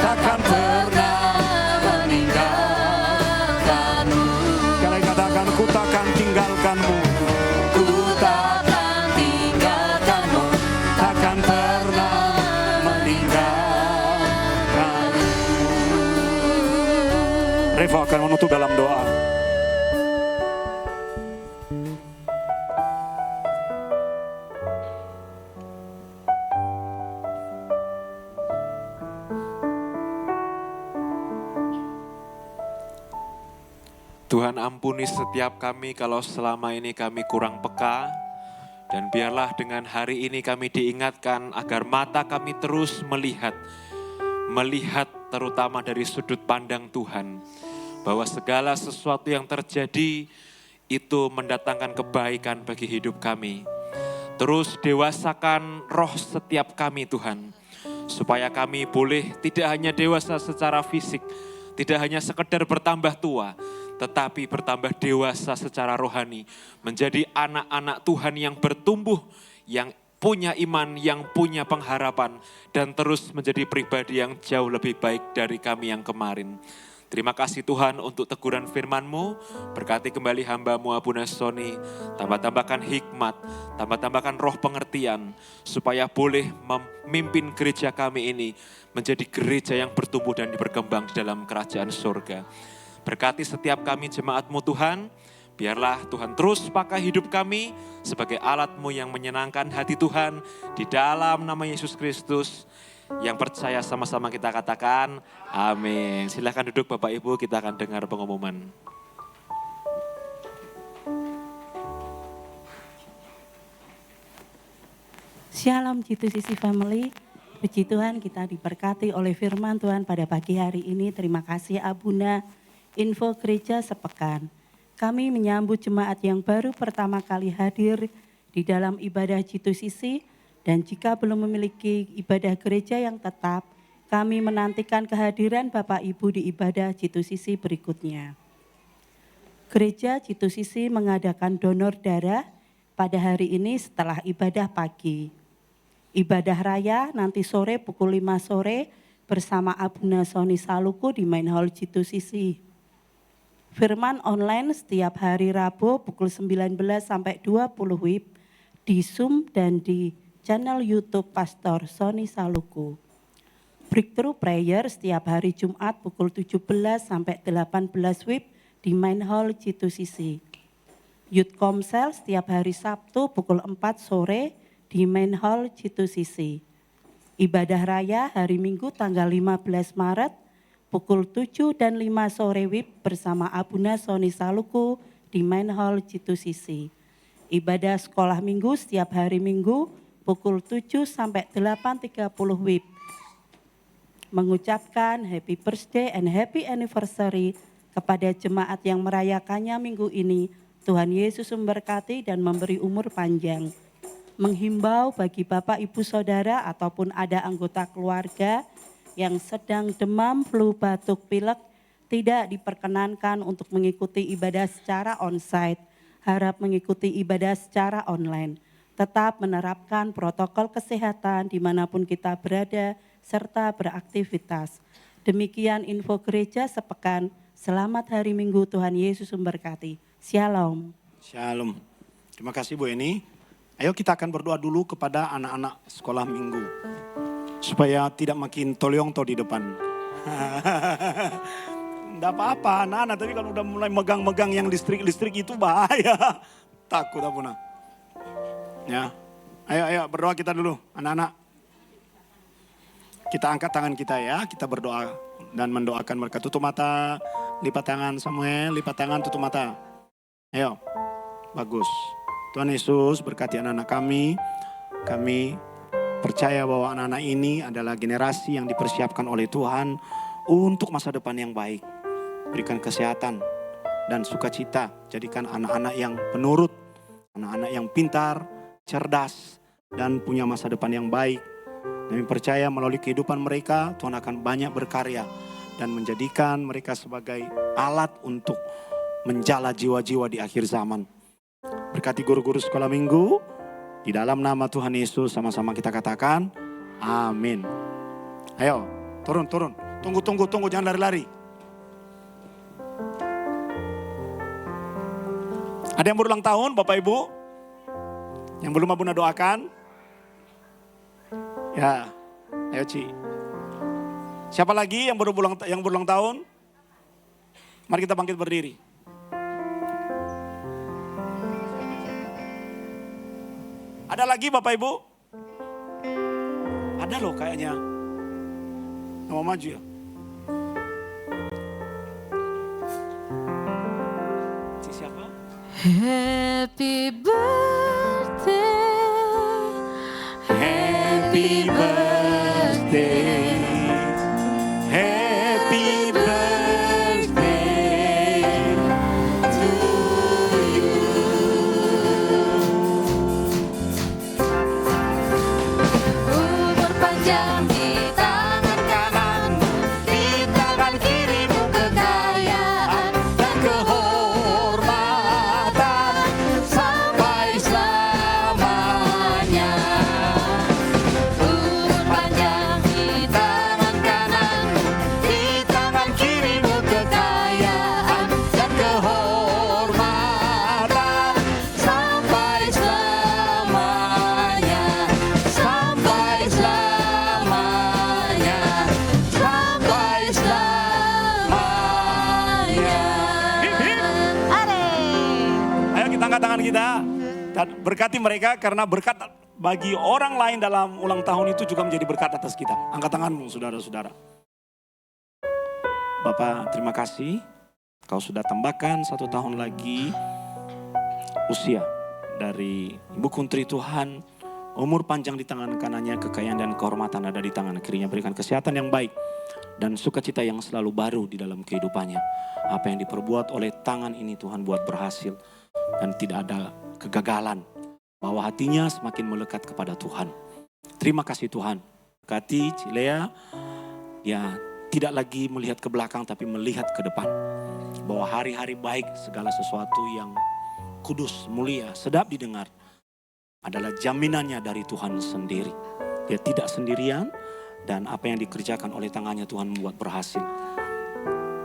Takkan pernah meninggalkanmu. Sekali katakan, ku takkan tinggalkanmu. Ku takkan tinggalkanmu. Takkan pernah meninggalkanmu. Revo akan menutup dalam doa. Tuhan ampuni setiap kami kalau selama ini kami kurang peka. Dan biarlah dengan hari ini kami diingatkan agar mata kami terus melihat. Melihat terutama dari sudut pandang Tuhan. Bahwa segala sesuatu yang terjadi itu mendatangkan kebaikan bagi hidup kami. Terus dewasakan roh setiap kami Tuhan. Supaya kami boleh tidak hanya dewasa secara fisik. Tidak hanya sekedar bertambah tua, tetapi bertambah dewasa secara rohani. Menjadi anak-anak Tuhan yang bertumbuh, yang punya iman, yang punya pengharapan. Dan terus menjadi pribadi yang jauh lebih baik dari kami yang kemarin. Terima kasih Tuhan untuk teguran firman-Mu. Berkati kembali hamba-Mu Abuna Sony. Tambah-tambahkan hikmat, tambah-tambahkan roh pengertian. Supaya boleh memimpin gereja kami ini menjadi gereja yang bertumbuh dan berkembang di dalam kerajaan surga. Berkati setiap kami jemaat-Mu Tuhan. Biarlah Tuhan terus pakai hidup kami sebagai alat-Mu yang menyenangkan hati Tuhan. Di dalam nama Yesus Kristus. Yang percaya sama-sama kita katakan amin. Silakan duduk Bapak Ibu, kita akan dengar pengumuman. Shalom G2CC Family. Puji Tuhan kita diberkati oleh firman Tuhan pada pagi hari ini. Terima kasih Abuna. Info gereja sepekan. Kami menyambut jemaat yang baru pertama kali hadir di dalam ibadah G2CC. Dan jika belum memiliki ibadah gereja yang tetap, kami menantikan kehadiran Bapak Ibu di ibadah G2CC berikutnya. Gereja G2CC mengadakan donor darah pada hari ini setelah ibadah pagi. Ibadah raya nanti sore pukul 5 sore bersama Abuna Sony Saluku di Main Hall G2CC. Firman online setiap hari Rabu pukul 19 sampai 20 WIB di Zoom dan di channel YouTube Pastor Sony Saluku. Breakthrough Prayer setiap hari Jumat pukul 17 sampai 18 WIB di Main Hall G2CC. Youth Komsel setiap hari Sabtu pukul 4 sore di Main Hall G2CC. Ibadah Raya hari Minggu tanggal 15 Maret pukul 7 dan 5 sore WIB bersama Abuna Sony Saluku di Main Hall G2CC. Ibadah Sekolah Minggu setiap hari Minggu pukul 7 sampai 8.30 WIB. Mengucapkan happy birthday and happy anniversary kepada jemaat yang merayakannya minggu ini. Tuhan Yesus memberkati dan memberi umur panjang. Menghimbau bagi Bapak Ibu Saudara ataupun ada anggota keluarga yang sedang demam, flu, batuk, pilek tidak diperkenankan untuk mengikuti ibadah secara onsite. Harap mengikuti ibadah secara online. Tetap menerapkan protokol kesehatan dimanapun kita berada serta beraktivitas. Demikian info gereja sepekan. Selamat hari Minggu, Tuhan Yesus memberkati. Shalom. Shalom. Terima kasih Bu Eni. Ayo kita akan berdoa dulu kepada anak-anak sekolah minggu. Supaya tidak makin toliongto di depan. Enggak apa-apa anak-anak, tapi kalau udah mulai megang-megang yang listrik-listrik itu bahaya. takut Abuna. Ya, ayo berdoa kita dulu, anak-anak. Kita angkat tangan kita ya, kita berdoa dan mendoakan mereka. Tutup mata, lipat tangan Samuel, lipat tangan, tutup mata. Ayo, bagus. Tuhan Yesus berkati anak-anak kami. Kami percaya bahwa anak-anak ini adalah generasi yang dipersiapkan oleh Tuhan untuk masa depan yang baik. Berikan kesehatan dan sukacita. Jadikan anak-anak yang penurut, anak-anak yang pintar, cerdas, dan punya masa depan yang baik. Kami percaya melalui kehidupan mereka, Tuhan akan banyak berkarya dan menjadikan mereka sebagai alat untuk menjala jiwa-jiwa di akhir zaman. Berkati guru-guru sekolah minggu, di dalam nama Tuhan Yesus sama-sama kita katakan, amin. Ayo, turun. Tunggu, jangan lari-lari. Ada yang berulang tahun, Bapak Ibu? Yang belum Abuna doakan? Ya, ayo Ci. Siapa lagi yang berulang tahun? Mari kita bangkit berdiri. Ada lagi Bapak Ibu? Ada loh kayaknya. Mau maju ya? Siapa? Happy birthday. Happy birthday. Happy birthday to you. Umur panjang di tangan kananmu, di tangan kirimu kekayaan dan kehormatan sampai selamanya. Umur panjang di tangan kananmu, di tangan kirimu kekayaan dan kehormatan sampai selamanya, sampai selamanya, sampai selamanya. Ayo kita angkat tangan kita dan berkati mereka karena berkat bagi orang lain dalam ulang tahun itu juga menjadi berkat atas kita. Angkat tanganmu saudara-saudara. Bapak terima kasih kau sudah tambahkan 1 tahun lagi usia dari Ibu Kuntri Tuhan. Umur panjang di tangan kanannya, kekayaan dan kehormatan ada di tangan kirinya. Berikan kesehatan yang baik dan sukacita yang selalu baru di dalam kehidupannya. Apa yang diperbuat oleh tangan ini Tuhan buat berhasil dan tidak ada kegagalan. Bahwa hatinya semakin melekat kepada Tuhan. Terima kasih Tuhan. Berkati Cilea, dia tidak lagi melihat ke belakang tapi melihat ke depan. Bahwa hari-hari baik segala sesuatu yang kudus, mulia, sedap didengar adalah jaminannya dari Tuhan sendiri. Dia tidak sendirian dan apa yang dikerjakan oleh tangannya Tuhan membuat berhasil.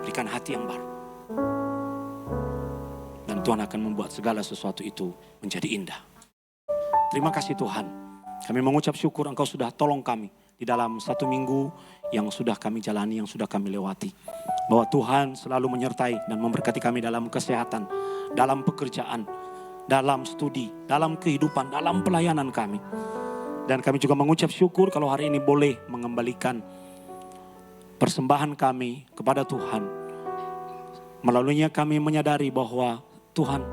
Berikan hati yang baru. Dan Tuhan akan membuat segala sesuatu itu menjadi indah. Terima kasih Tuhan. Kami mengucap syukur Engkau sudah tolong kami di dalam 1 minggu yang sudah kami jalani, yang sudah kami lewati. Bahwa Tuhan selalu menyertai dan memberkati kami dalam kesehatan, dalam pekerjaan, dalam studi, dalam kehidupan, dalam pelayanan kami. Dan kami juga mengucap syukur kalau hari ini boleh mengembalikan persembahan kami kepada Tuhan. Melaluinya kami menyadari bahwa Tuhan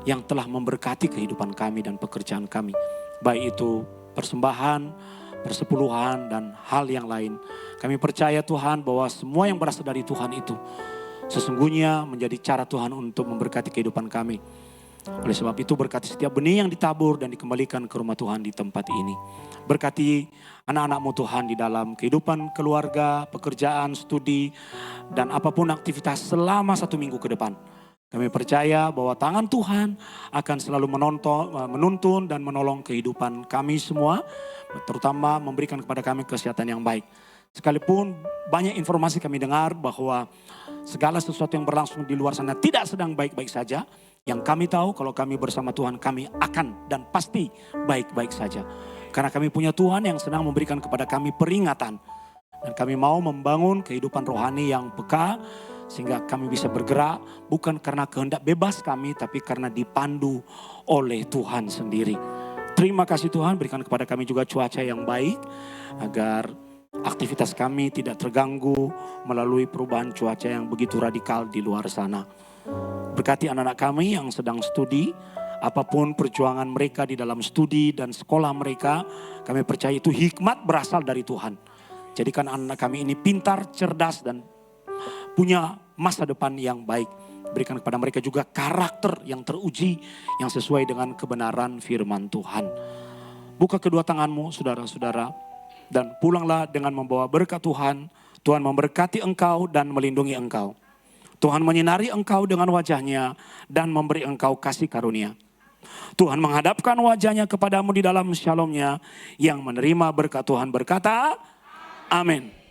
yang telah memberkati kehidupan kami dan pekerjaan kami. Baik itu persembahan, persepuluhan, dan hal yang lain. Kami percaya Tuhan bahwa semua yang berasal dari Tuhan itu sesungguhnya menjadi cara Tuhan untuk memberkati kehidupan kami. Oleh sebab itu berkati setiap benih yang ditabur dan dikembalikan ke rumah Tuhan di tempat ini. Berkati anak-anak-Mu Tuhan di dalam kehidupan keluarga, pekerjaan, studi, dan apapun aktivitas selama 1 minggu ke depan. Kami percaya bahwa tangan Tuhan akan selalu menuntun dan menolong kehidupan kami semua. Terutama memberikan kepada kami kesehatan yang baik. Sekalipun banyak informasi kami dengar bahwa segala sesuatu yang berlangsung di luar sana tidak sedang baik-baik saja. Yang kami tahu kalau kami bersama Tuhan kami akan dan pasti baik-baik saja. Karena kami punya Tuhan yang sedang memberikan kepada kami peringatan. Dan kami mau membangun kehidupan rohani yang peka Sehingga kami bisa bergerak bukan karena kehendak bebas kami, tapi karena dipandu oleh Tuhan sendiri. Terima kasih Tuhan, berikan kepada kami juga cuaca yang baik agar aktivitas kami tidak terganggu melalui perubahan cuaca yang begitu radikal di luar sana. Berkati anak-anak kami yang sedang studi, apapun perjuangan mereka di dalam studi dan sekolah mereka, kami percaya itu hikmat berasal dari Tuhan. Jadikan anak kami ini pintar, cerdas, dan punya masa depan yang baik. Berikan kepada mereka juga karakter yang teruji, yang sesuai dengan kebenaran firman Tuhan. Buka kedua tanganmu saudara-saudara, dan pulanglah dengan membawa berkat Tuhan. Tuhan memberkati engkau dan melindungi engkau. Tuhan menyinari engkau dengan wajahnya dan memberi engkau kasih karunia. Tuhan menghadapkan wajahnya kepadamu di dalam shalom-Nya. Yang menerima berkat Tuhan berkata, amin.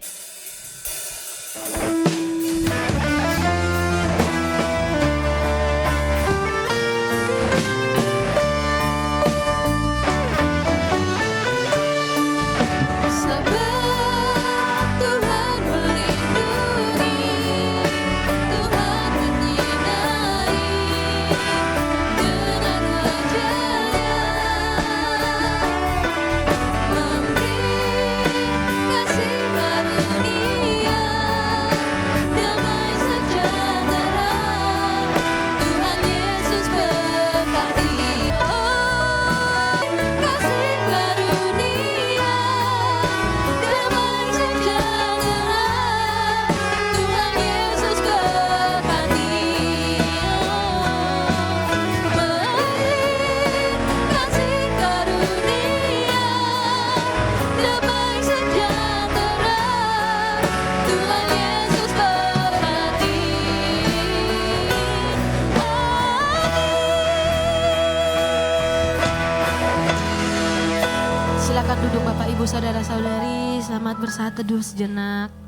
Silakan duduk Bapak Ibu Saudara-saudari, selamat bersaat teduh sejenak.